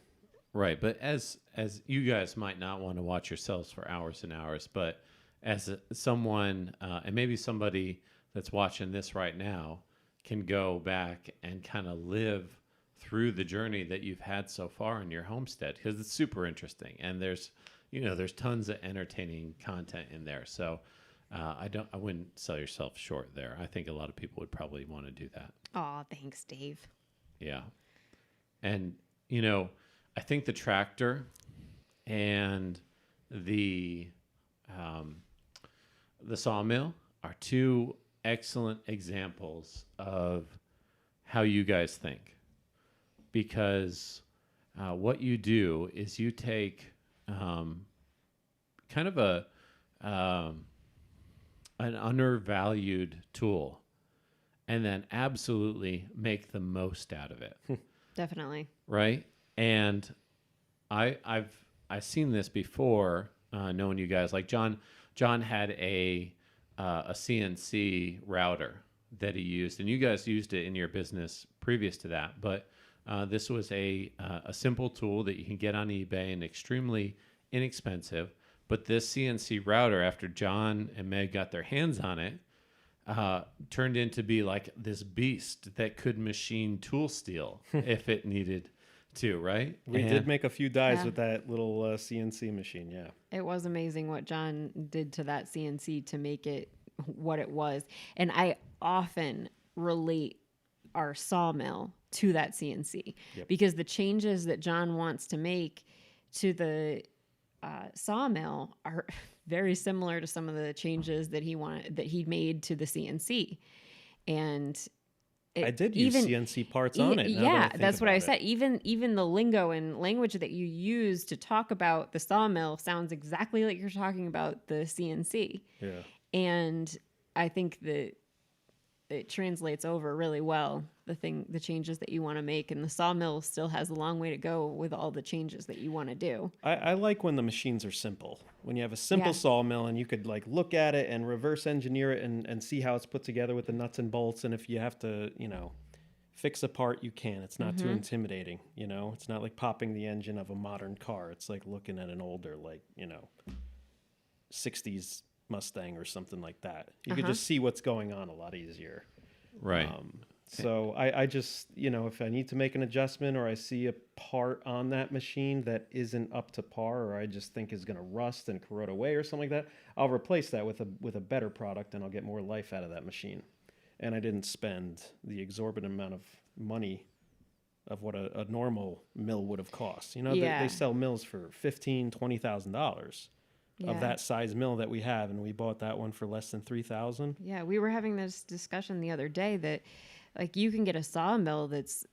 Right, but as you guys might not want to watch yourselves for hours and hours, but as someone and maybe somebody that's watching this right now can go back and kind of live through the journey that you've had so far in your homestead, because it's super interesting, and there's tons of entertaining content in there. So I wouldn't sell yourself short there. I think a lot of people would probably want to do that. Oh, thanks, Dave. Yeah. And, I think the tractor and the sawmill are two excellent examples of how you guys think. Because what you do is you take kind of an undervalued tool and then absolutely make the most out of it. Definitely. Right? And I've seen this before, knowing you guys. Like John had a CNC router that he used, and you guys used it in your business previous to that. But this was a simple tool that you can get on eBay and extremely inexpensive. But this CNC router, after John and Meg got their hands on it, turned into be like this beast that could machine tool steel if it needed to, right? We And- did make a few dies Yeah. with that little CNC machine, yeah. It was amazing what John did to that CNC to make it what it was. And I often relate our sawmill to that CNC because the changes that John wants to make to the sawmill are very similar to some of the changes that he made to the CNC. And I did use CNC parts on it. now that I Yeah, think that's what I about said. it. Even the lingo and language that you use to talk about the sawmill sounds exactly like you're talking about the CNC. Yeah. And I think that it translates over really well, the changes that you want to make, and the sawmill still has a long way to go with all the changes that you want to do. I like when the machines are simple. When you have a simple Yeah. sawmill and you could like look at it and reverse engineer it and see how it's put together with the nuts and bolts. And if you have to, fix a part, you can. It's not too intimidating, It's not like popping the engine of a modern car. It's like looking at an older, 60s Mustang or something like that. You could just see what's going on a lot easier. Right. So I just, if I need to make an adjustment or I see a part on that machine that isn't up to par or I just think is going to rust and corrode away or something like that, I'll replace that with a better product and I'll get more life out of that machine. And I didn't spend the exorbitant amount of money of what a normal mill would have cost. They sell mills for $15,000, $20,000 of that size mill that we have, and we bought that one for less than $3,000. Yeah, we were having this discussion the other day that you can get a sawmill that's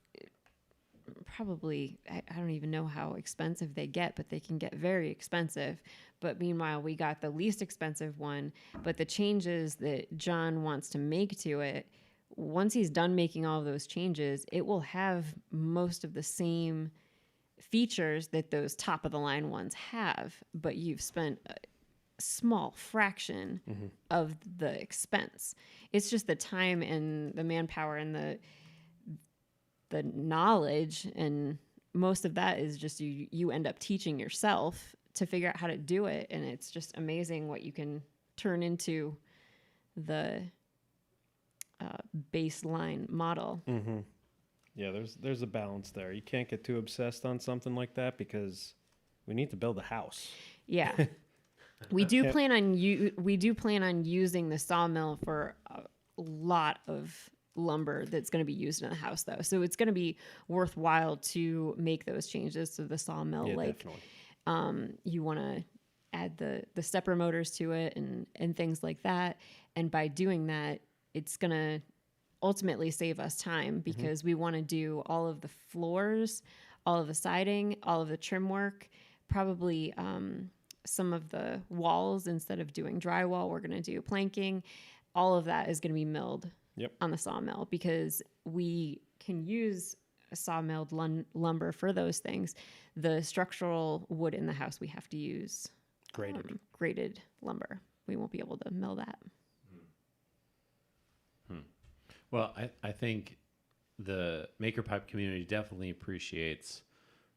probably, I don't even know how expensive they get, but they can get very expensive. But meanwhile, we got the least expensive one, but the changes that John wants to make to it, once he's done making all of those changes, it will have most of the same features that those top of the line ones have, but you've spent a small fraction of the expense. It's just the time and the manpower and the knowledge, and most of that is just you end up teaching yourself to figure out how to do it, and it's just amazing what you can turn into the baseline model. Mm-hmm. Yeah, there's a balance there. You can't get too obsessed on something like that because we need to build a house. Yeah. We do plan on using the sawmill for a lot of lumber that's going to be used in the house, though. So it's going to be worthwhile to make those changes to the sawmill. Yeah, like definitely. you want to add the stepper motors to it and things like that. And by doing that, it's going to ultimately save us time because we want to do all of the floors, all of the siding, all of the trim work, probably some of the walls. Instead of doing drywall, we're going to do planking. All of that is going to be milled on the sawmill because we can use a sawmilled lumber for those things. The structural wood in the house, we have to use graded lumber. We won't be able to mill that. Well, I think the Maker Pipe community definitely appreciates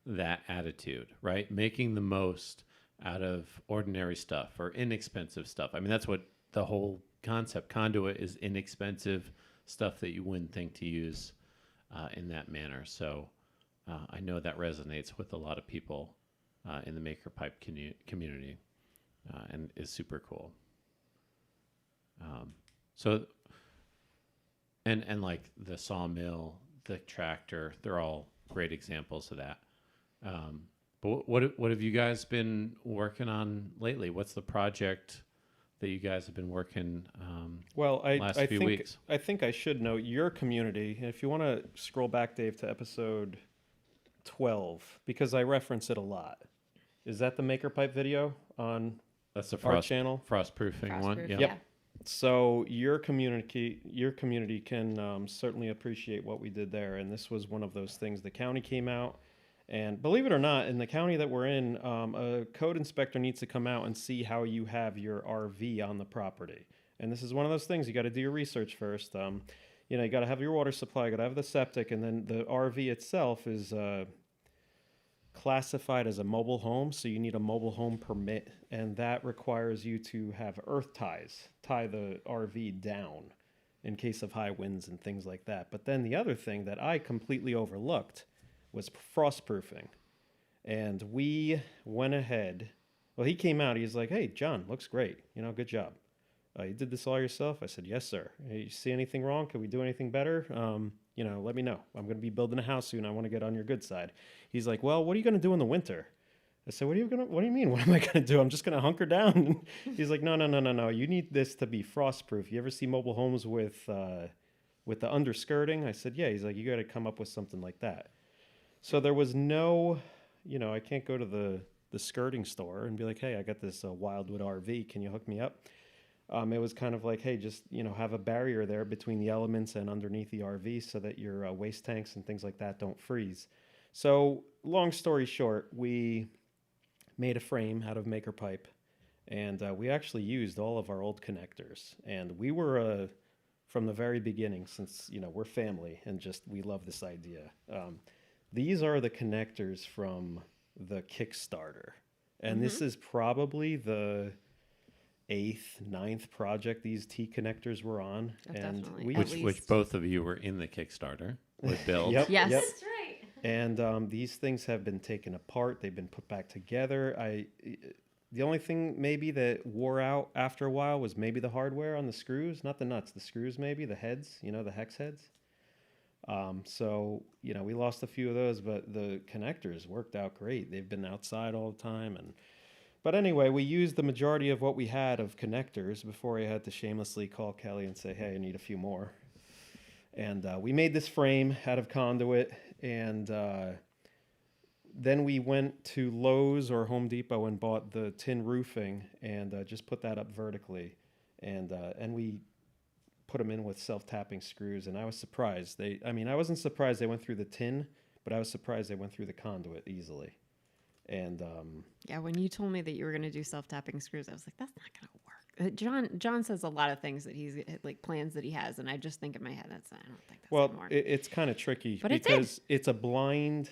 that attitude, right? Making the most out of ordinary stuff or inexpensive stuff. I mean, that's what the whole concept. Conduit is inexpensive stuff that you wouldn't think to use in that manner. So I know that resonates with a lot of people in the Maker Pipe community and is super cool. And like the sawmill, the tractor, they're all great examples of that. But what have you guys been working on lately? What's the project that you guys have been working Well, last few weeks? I think I should note your community. If you want to scroll back, Dave, to episode 12, because I reference it a lot. Is that the Maker Pipe video on That's the our channel? frostproofing one. Frostproof, Yep. yeah. So your community can certainly appreciate what we did there, and this was one of those things. The county came out, and believe it or not, in the county that we're in, a code inspector needs to come out and see how you have your RV on the property. And this is one of those things you got to do your research first. You got to have your water supply, you got to have the septic, and then the RV itself is classified as a mobile home, so you need a mobile home permit, and that requires you to have earth ties, tie the RV down in case of high winds and things like that. But then the other thing that I completely overlooked was frostproofing. And we went ahead. Well, he came out, he's like, "Hey, John, looks great. Good job. You did this all yourself?" I said, "Yes, sir. Hey, you see anything wrong? Can we do anything better? Let me know. I'm going to be building a house soon. I want to get on your good side." He's like, "Well, what are you going to do in the winter?" I said, What do you mean? What am I going to do? I'm just going to hunker down." He's like, No. You need this to be frostproof. You ever see mobile homes with the underskirting? I said, "Yeah." He's like, "You got to come up with something like that." So there was no, I can't go to the skirting store and be like, "Hey, I got this Wildwood RV. Can you hook me up?" It was kind of like, hey, just, have a barrier there between the elements and underneath the RV so that your waste tanks and things like that don't freeze. So long story short, we made a frame out of Maker Pipe, and we actually used all of our old connectors. And we were, from the very beginning, since, we're family and just we love this idea. These are the connectors from the Kickstarter. And this is probably the 8th, 9th project these T connectors were on. Oh, And definitely. Which both of you were in the Kickstarter with build. Yep, Yes. yep. That's right. And these things have been taken apart. They've been put back together. The only thing maybe that wore out after a while was maybe the hardware on the screws, not the nuts, the screws maybe, the heads, the hex heads. So, we lost a few of those, but the connectors worked out great. They've been outside all the time. But anyway, we used the majority of what we had of connectors before I had to shamelessly call Kelly and say, "Hey, I need a few more." And we made this frame out of conduit, and then we went to Lowe's or Home Depot and bought the tin roofing and just put that up vertically, and we put them in with self-tapping screws. And I was surprised. I wasn't surprised they went through the tin, but I was surprised they went through the conduit easily. And Yeah, when you told me that you were going to do self-tapping screws, I was like, that's not going to work. John says a lot of things that he's like plans that he has, and I just think in my head, I don't think that's Well, gonna work. it's kind of tricky But it did. because it's a blind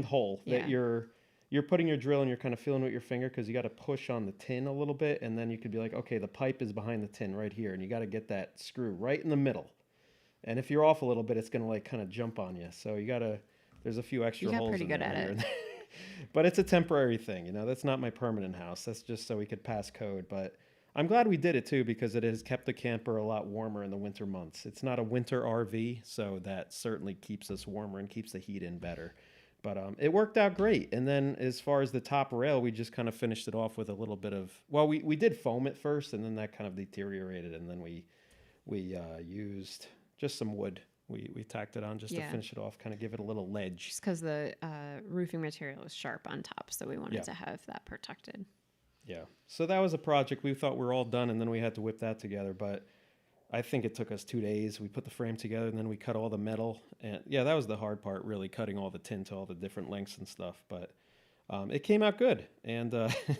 hole that Yeah. you're putting your drill and you're kind of feeling with your finger because you got to push on the tin a little bit, and then you could be like, okay, the pipe is behind the tin right here, and you got to get that screw right in the middle. And if you're off a little bit, it's gonna like kind of jump on you. So you gotta. There's a few extra You got holes. pretty in good there at here it. and there. But it's a temporary thing, you know. That's not my permanent house. That's just so we could pass code. But I'm glad we did it too because it has kept the camper a lot warmer in the winter months. It's not a winter RV, so that certainly keeps us warmer and keeps the heat in better. But it worked out great. And then as far as the top rail, we just kind of finished it off with a little bit of, well, we did foam it first, and then that kind of deteriorated, and then we used just some wood. We tacked it on just to Yeah. finish it off, kind of give it a little ledge. Just because the roofing material is sharp on top, so we wanted Yeah. to have that protected. Yeah. So that was a project. We thought we were all done, and then we had to whip that together. But I think it took us 2 days. We put the frame together, and then we cut all the metal. And yeah, that was the hard part, really, cutting all the tin to all the different lengths and stuff. But it came out good. And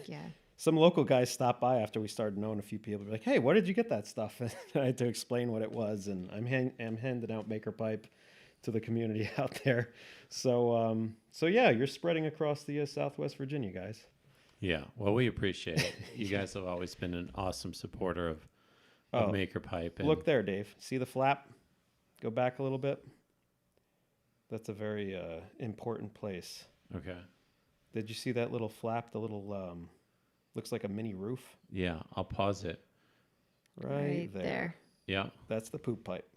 Yeah. some local guys stopped by after we started knowing a few people. They're like, "Hey, where did you get that stuff?" And I had to explain what it was. And I'm handing out maker pipe to the community out there. So yeah, you're spreading across the Southwest Virginia, guys. Yeah, well, we appreciate it. You guys have always been an awesome supporter of Oh, Maker Pipe. And Look there, Dave. See the flap? Go back a little bit. That's a very important place. Okay. Did you see that little flap? The little looks like a mini roof Yeah, I'll pause it. right, there. Yeah. That's the poop pipe.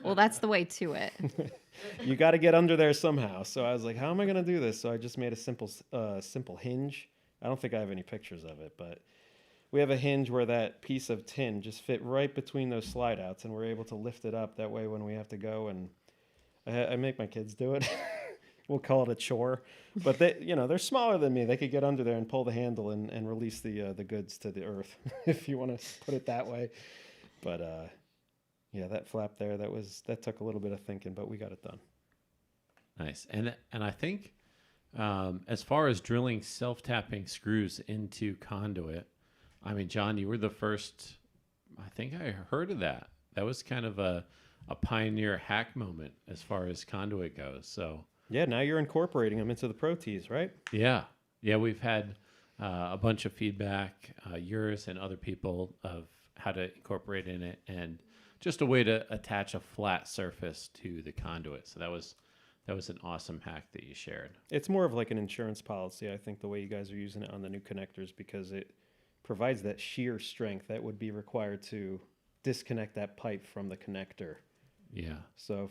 Well, that's the way to it. You got to get under there somehow. So I was like, how am I going to do this? So I just made a simple hinge. I don't think I have any pictures of it, but we have a hinge where that piece of tin just fit right between those slide outs, and we're able to lift it up. That way when we have to go, and I make my kids do it. We'll call it a chore, but they're smaller than me. They could get under there and pull the handle and release the goods to the earth, if you want to put it that way. But yeah, that flap there, that took a little bit of thinking, but we got it done. Nice. And I think as far as drilling self-tapping screws into conduit, I mean, John, you were the first, I think I heard of that. That was kind of a pioneer hack moment as far as conduit goes. So Yeah, now you're incorporating them into the Pro Tees, right? yeah, we've had a bunch of feedback, yours and other people, of how to incorporate in it, and just a way to attach a flat surface to the conduit. So that was an awesome hack that you shared. It's more of like an insurance policy, I think, the way you guys are using it on the new connectors, because it provides that shear strength that would be required to disconnect that pipe from the connector. Yeah. So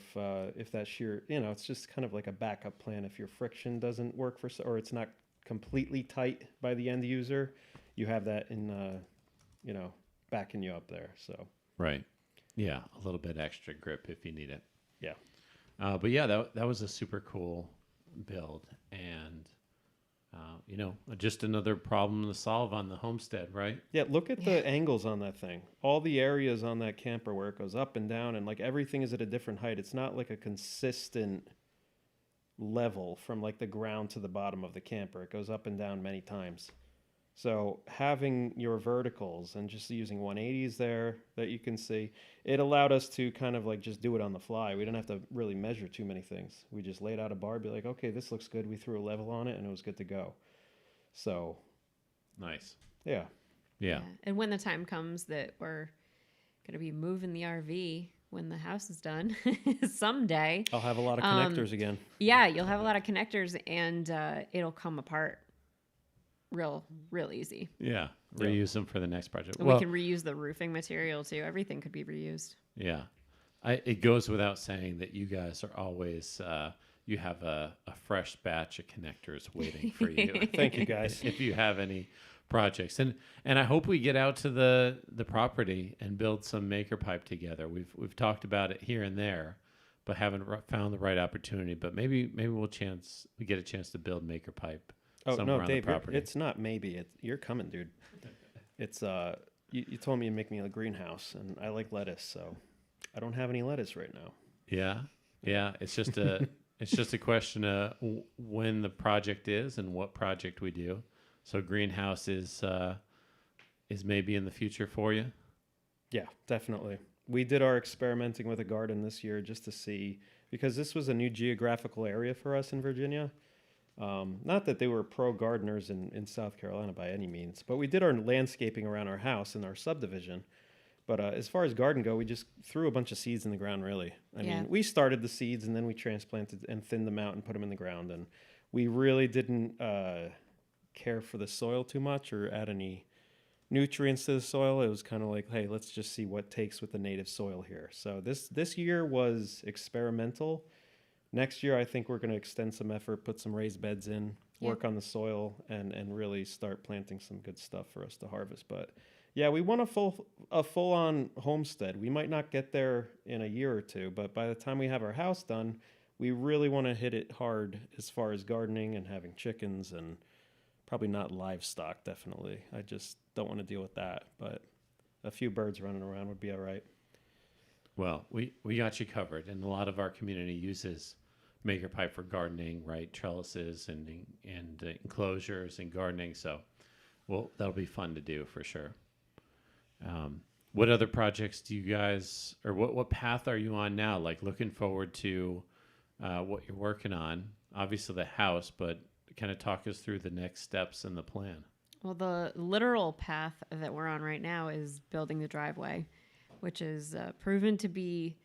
if that shear, it's just kind of like a backup plan. If your friction doesn't work or it's not completely tight by the end user, you have that in, backing you up there. So Right. Yeah, a little bit extra grip if you need it. yeah. But yeah, that was a super cool build, and just another problem to solve on the homestead, right? Yeah, look at the angles on that thing. All the areas on that camper where it goes up and down, and like everything is at a different height. It's not like a consistent level from like the ground to the bottom of the camper. It goes up and down many times. So having your verticals and just using 180s there that you can see, it allowed us to kind of like just do it on the fly. We didn't have to really measure too many things. We just laid out a bar, be like, okay, this looks good. We threw a level on it, and it was good to go. So Nice. yeah. Yeah. And when the time comes that we're going to be moving the RV when the house is done someday, I'll have a lot of connectors again. yeah, you'll have a lot of connectors, and it'll come apart real easy. Yeah. Reuse them for the next project. And we can reuse the roofing material too. Everything could be reused. Yeah. It goes without saying that you guys are always, you have a fresh batch of connectors waiting for you. Thank you, guys. If you have any projects. And I hope we get out to the property and build some maker pipe together. We've talked about it here and there, but haven't found the right opportunity. But maybe we get a chance to build maker pipe. Oh somewhere no, on Dave, the property. it's not maybe. You're coming, dude. It's you told me to make me a greenhouse, and I like lettuce, so I don't have any lettuce right now. Yeah. It's just a question of when the project is and what project we do. So greenhouse is is maybe in the future for you? Yeah, definitely. We did our experimenting with a garden this year just to see, because this was a new geographical area for us in Virginia. Not that they were pro gardeners in South Carolina by any means, but we did our landscaping around our house and our subdivision. But as far as garden go, we just threw a bunch of seeds in the ground, really. I Yeah. mean, we started the seeds and then we transplanted and thinned them out and put them in the ground. And we really didn't care for the soil too much or add any nutrients to the soil. It was kind of like, hey, let's just see what takes with the native soil here. So this year was experimental. Next year, I think we're going to extend some effort, put some raised beds in, work on the soil, and really start planting some good stuff for us to harvest. But yeah, we want a full on homestead. We might not get there in a year or two, but by the time we have our house done, we really want to hit it hard as far as gardening and having chickens and probably not livestock. Definitely, I just don't want to deal with that. But a few birds running around would be all right. Well, we got you covered, and a lot of our community uses maker pipe for gardening, right? Trellises and enclosures and gardening. So, well, that'll be fun to do for sure. What other projects do you guys, or what path are you on now? Like looking forward to what you're working on. Obviously the house, but kind of talk us through the next steps in the plan. Well, the literal path that we're on right now is building the driveway, which is proven to be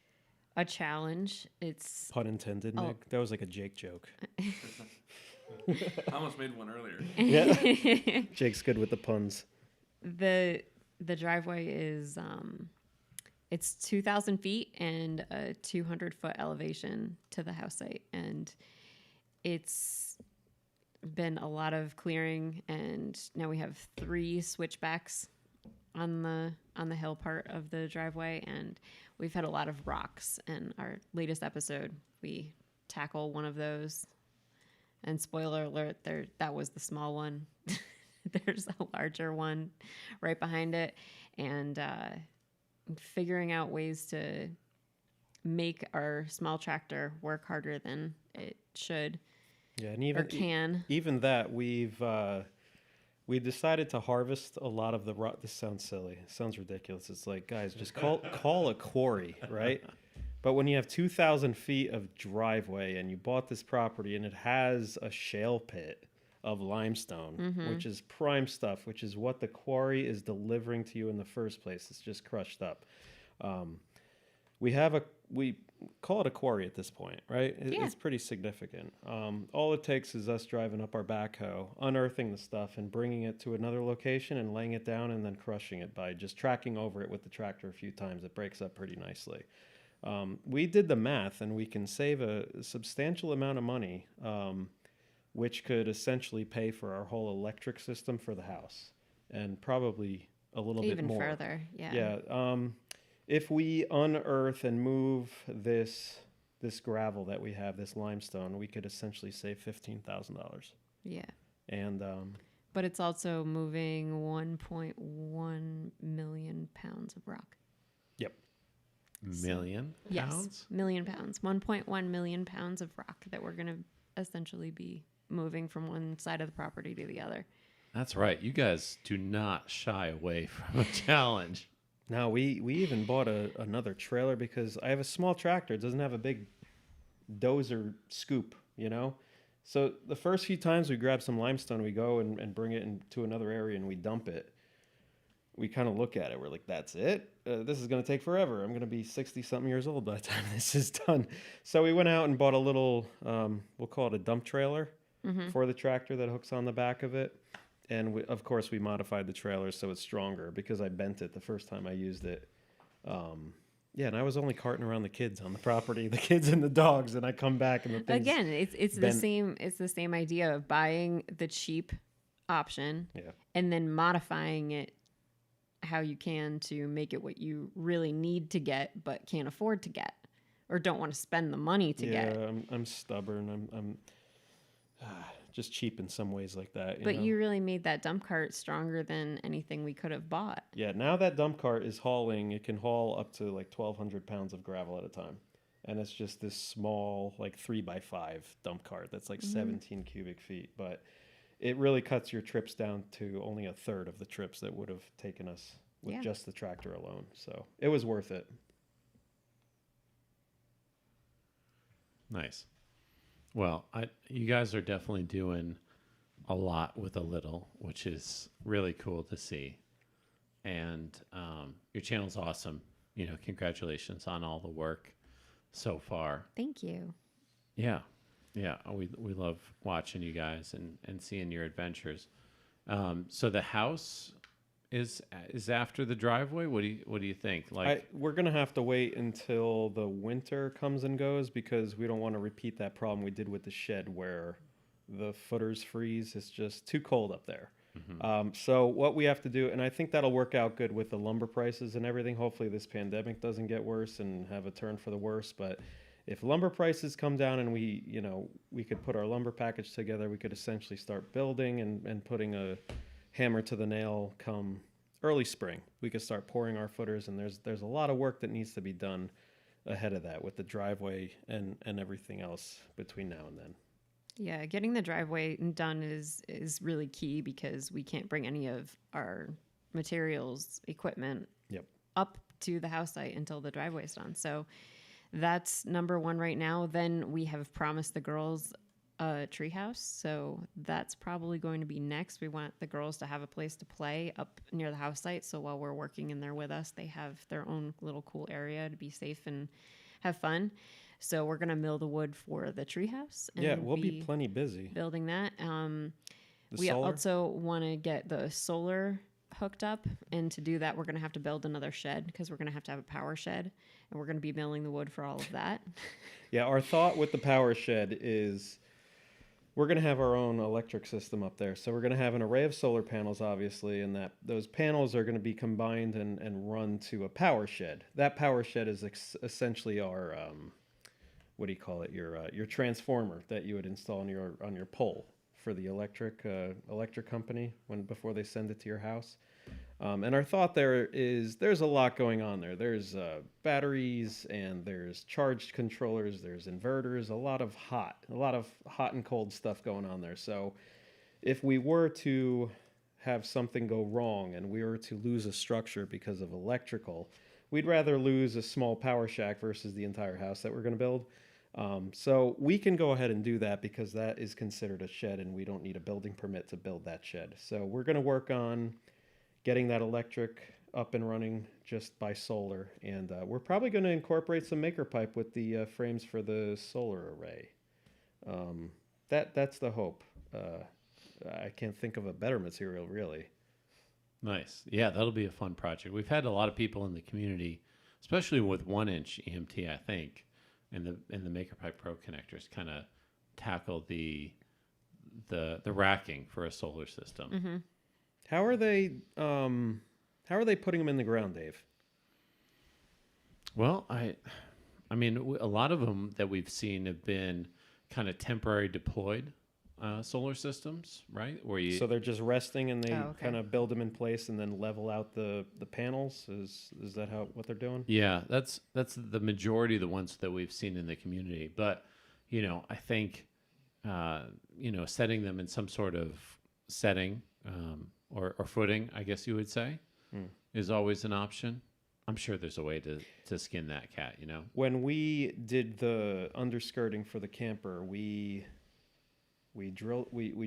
a challenge. It's Pun intended, Nick. That was like a Jake joke. I almost made one earlier. Yeah. Jake's good with the puns. the driveway is it's 2,000 feet and a 200-foot elevation to the house site, and it's been a lot of clearing, and now we have 3 switchbacks on the hill part of the driveway, and we've had a lot of rocks. In our latest episode, we tackle one of those, and spoiler alert, that was the small one. There's a larger one right behind it, and figuring out ways to make our small tractor work harder than it should. Yeah, and even or can. even that we decided to harvest a lot of the rock. This sounds silly. It sounds ridiculous. It's like, guys, just call a quarry, right? But when you have 2,000 feet of driveway and you bought this property and it has a shale pit of limestone, which is prime stuff, which is what the quarry is delivering to you in the first place. It's just crushed up. We call it a quarry at this point, right? It's pretty significant. All it takes is us driving up our backhoe, unearthing the stuff and bringing it to another location and laying it down and then crushing it by just tracking over it with the tractor a few times. It breaks up pretty nicely. We did the math and we can save a substantial amount of money, which could essentially pay for our whole electric system for the house and probably a little bit more. Even further, yeah. Yeah. If we unearth and move this gravel that we have, this limestone, we could essentially save $15,000. Yeah. And But it's also moving 1.1 million pounds of rock. yep. Million Yes, pounds? million pounds. 1.1 million pounds of rock that we're going to essentially be moving from one side of the property to the other. That's right. You guys do not shy away from a challenge. Now we even bought another trailer because I have a small tractor. It doesn't have a big dozer scoop, you know? So the first few times we grab some limestone, we go and bring it into another area and we dump it. We kind of look at it. We're like, that's it? This is going to take forever. I'm going to be 60-something years old by the time this is done. So we went out and bought a little, we'll call it a dump trailer for the tractor that hooks on the back of it. And of course, we modified the trailer so it's stronger because I bent it the first time I used it. Yeah, and I was only carting around the kids on the property, the kids and the dogs, and I come back and the things Again, it's the same. It's the same idea of buying the cheap option and then modifying it how you can to make it what you really need to get but can't afford to get or don't want to spend the money to get. Yeah, I'm stubborn. I'm just cheap in some ways like that. But you really made that dump cart stronger than anything we could have bought. Yeah, now that dump cart is hauling, it can haul up to like 1,200 pounds of gravel at a time. And it's just this small, like 3x5 dump cart that's like 17 cubic feet. But it really cuts your trips down to only a third of the trips that would have taken us with Yeah. just the tractor alone. So it was worth it. Nice. Well, you guys are definitely doing a lot with a little, which is really cool to see. And your channel's awesome. You know, congratulations on all the work so far. Thank you. Yeah. Yeah. We love watching you guys and seeing your adventures. So the house is after the driveway. What do you think? Like, We're going to have to wait until the winter comes and goes because we don't want to repeat that problem we did with the shed where the footers freeze. It's just too cold up there. So what we have to do, and I think that'll work out good with the lumber prices and everything. Hopefully this pandemic doesn't get worse and have a turn for the worse. But if lumber prices come down and we could put our lumber package together, we could essentially start building and putting a hammer to the nail come early spring. We could start pouring our footers, and there's a lot of work that needs to be done ahead of that with the driveway and everything else between now and then. Yeah, getting the driveway done is really key because we can't bring any of our materials, equipment Yep. up to the house site until the driveway's done. So that's number one right now. Then we have promised the girls a treehouse, so that's probably going to be next. We want the girls to have a place to play up near the house site, so while we're working in there with us, they have their own little cool area to be safe and have fun. So we're gonna mill the wood for the treehouse. Yeah, we'll be plenty busy. building that. The We solar? also want to get the solar hooked up, and to do that, we're going to have to build another shed because we're going to have a power shed, and we're going to be milling the wood for all of that. Yeah, our thought with the power shed is we're going to have our own electric system up there. So we're going to have an array of solar panels, obviously, and that those panels are going to be combined and run to a power shed. That power shed is essentially our what do you call it? Your transformer that you would install on your pole for the electric company before they send it to your house. And our thought there is there's a lot going on there. There's batteries and there's charged controllers, there's inverters, a lot of hot and cold stuff going on there. So if we were to have something go wrong and we were to lose a structure because of electrical, we'd rather lose a small power shack versus the entire house that we're going to build. So we can go ahead and do that because that is considered a shed and we don't need a building permit to build that shed. So we're going to work on getting that electric up and running just by solar. And we're probably going to incorporate some maker pipe with the frames for the solar array. That's the hope. I can't think of a better material, really. nice. Yeah, that'll be a fun project. We've had a lot of people in the community, especially with 1-inch EMT, I think, and the MakerPipe Pro connectors, kind of tackle the racking for a solar system. Mm-hmm. How are they putting them in the ground, Dave? Well, I mean, a lot of them that we've seen have been kind of temporary deployed solar systems, right? Where you So they're just resting and they Oh, okay. kind of build them in place and then level out the panels. Is that what they're doing? Yeah, that's the majority of the ones that we've seen in the community. But I think setting them in some sort of setting or footing, I guess you would say, is always an option. I'm sure there's a way to skin that cat. When we did the underskirting for the camper, we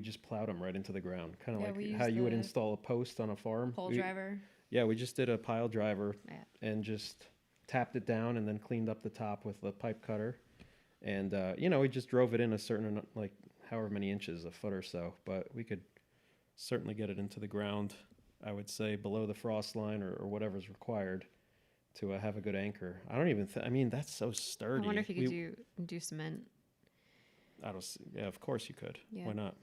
just plowed them right into the ground, kind of Yeah, we like how used you would the install a post on a farm. Pole We- driver. Yeah, we just did a pile driver Yeah. and just tapped it down and then cleaned up the top with a pipe cutter. And, we just drove it in a certain, like, however many inches, a foot or so. But we could certainly get it into the ground, I would say, below the frost line or whatever's required to have a good anchor. I don't even I mean, that's so sturdy. I wonder if you could do cement. Yeah, of course you could. Yeah. Why not?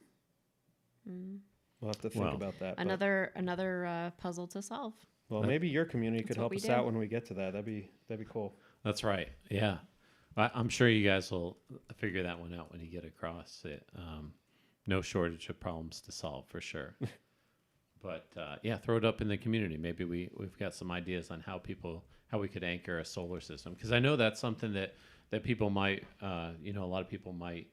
Mm. We'll have to think Well, about that. but- Another puzzle to solve. Well, maybe your community could what help we us do. out when we get to that. That'd be cool. That's right. Yeah, I'm sure you guys will figure that one out when you get across it. No shortage of problems to solve for sure. But throw it up in the community. Maybe we've got some ideas on how we could anchor a solar system, because I know that's something that people might a lot of people might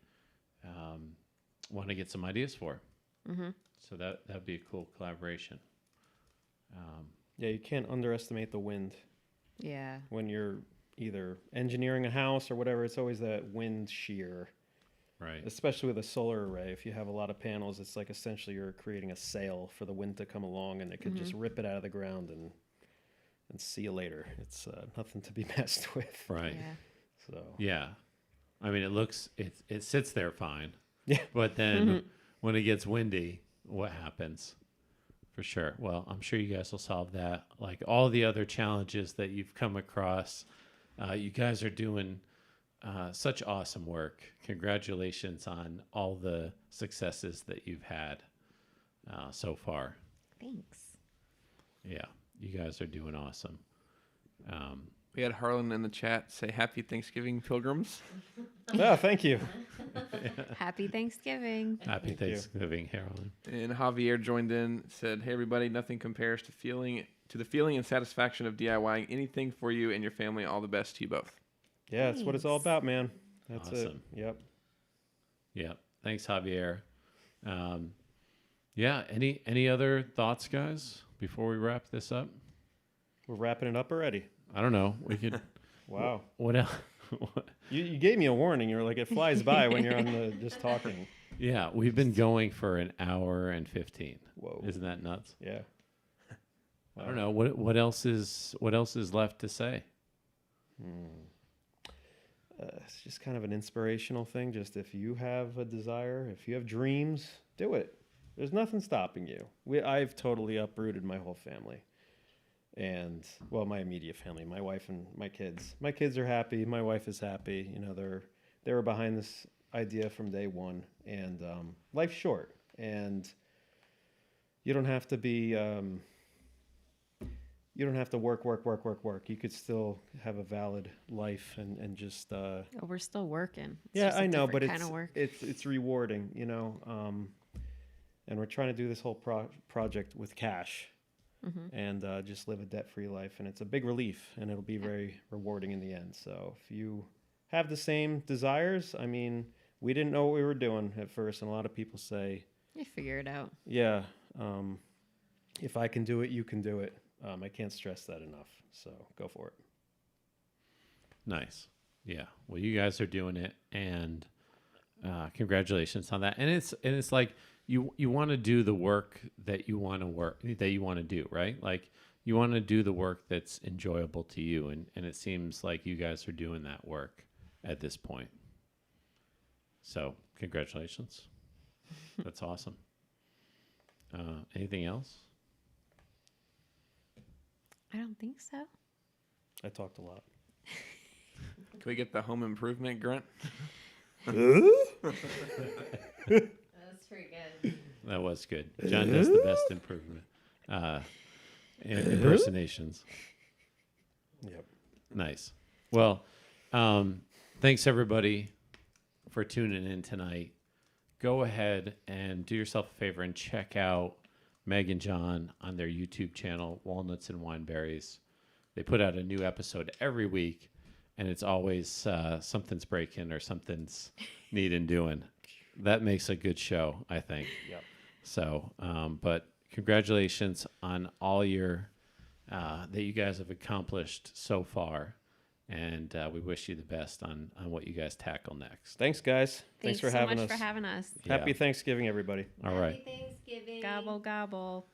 want to get some ideas for. So that'd be a cool collaboration. Yeah, you can't underestimate the wind Yeah. when you're either engineering a house or whatever. It's always that wind shear, Right. especially with a solar array. If you have a lot of panels, it's like essentially you're creating a sail for the wind to come along, and it could just rip it out of the ground and see you later. It's nothing to be messed with. Right. Yeah. So Yeah. I mean, it sits there fine. Yeah. But then when it gets windy, what happens? For sure. Well, I'm sure you guys will solve that. Like all the other challenges that you've come across, you guys are doing such awesome work. Congratulations on all the successes that you've had so far. Thanks. Yeah, you guys are doing awesome. We had Harlan in the chat say Happy Thanksgiving, pilgrims. yeah, thank you. Happy Thanksgiving. Happy Thank you. Thanksgiving, Harold. And Javier joined in, said, "Hey everybody, nothing compares to the feeling and satisfaction of DIYing anything for you and your family. All the best to you both." Yeah, that's what it's all Thanks. about, man. That's Awesome. it. Yep. Yeah. Thanks, Javier. Yeah. Any other thoughts, guys, before we wrap this up? We're wrapping it up already. I don't know. We could. Wow. What else? You gave me a warning. You're like, it flies by when you're on the just talking. Yeah, we've been going for an hour and 15. Whoa. Isn't that nuts? Yeah. I don't know. What else is left to say? It's just kind of an inspirational thing. Just if you have a desire, if you have dreams, do it. There's nothing stopping you. I've totally uprooted my whole family. And, well, my immediate family, my wife and my kids. My kids are happy. My wife is happy. You know, they were behind this idea from day one. And life's short. And you don't have to be, you don't have to work. You could still have a valid life and just, Oh, we're still working. It's yeah, just a I know, but different kind of work. it's rewarding, you know. And we're trying to do this whole project with cash, and just live a debt-free life, and it's a big relief, and it'll be very rewarding in the end. So if you have the same desires, I mean, we didn't know what we were doing at first, and a lot of people say, You figure it out. "Yeah, if I can do it, you can do it." I can't stress that enough. So go for it. Nice. Yeah. Well, you guys are doing it, and congratulations on that. And it's like you want to do the work that you want to do, right? Like you want to do the work that's enjoyable to you, and it seems like you guys are doing that work at this point. So congratulations. That's awesome. Anything else? I don't think so. I talked a lot. Can we get the home improvement grunt? That's pretty good. That was good. John does the best impersonations. Yep. Nice. Well, thanks everybody for tuning in tonight. Go ahead and do yourself a favor and check out Meg and John on their YouTube channel, Walnuts and Wineberries. They put out a new episode every week, and it's always something's breaking or something's needing doing. That makes a good show, I think. Yep. So, but congratulations on all your that you guys have accomplished so far, and we wish you the best on what you guys tackle next. Thanks, guys. Thanks for so having much us. for having us. Happy Yeah. Thanksgiving, everybody. All right. Happy Thanksgiving. Gobble, gobble.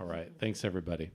All right. Thanks, everybody.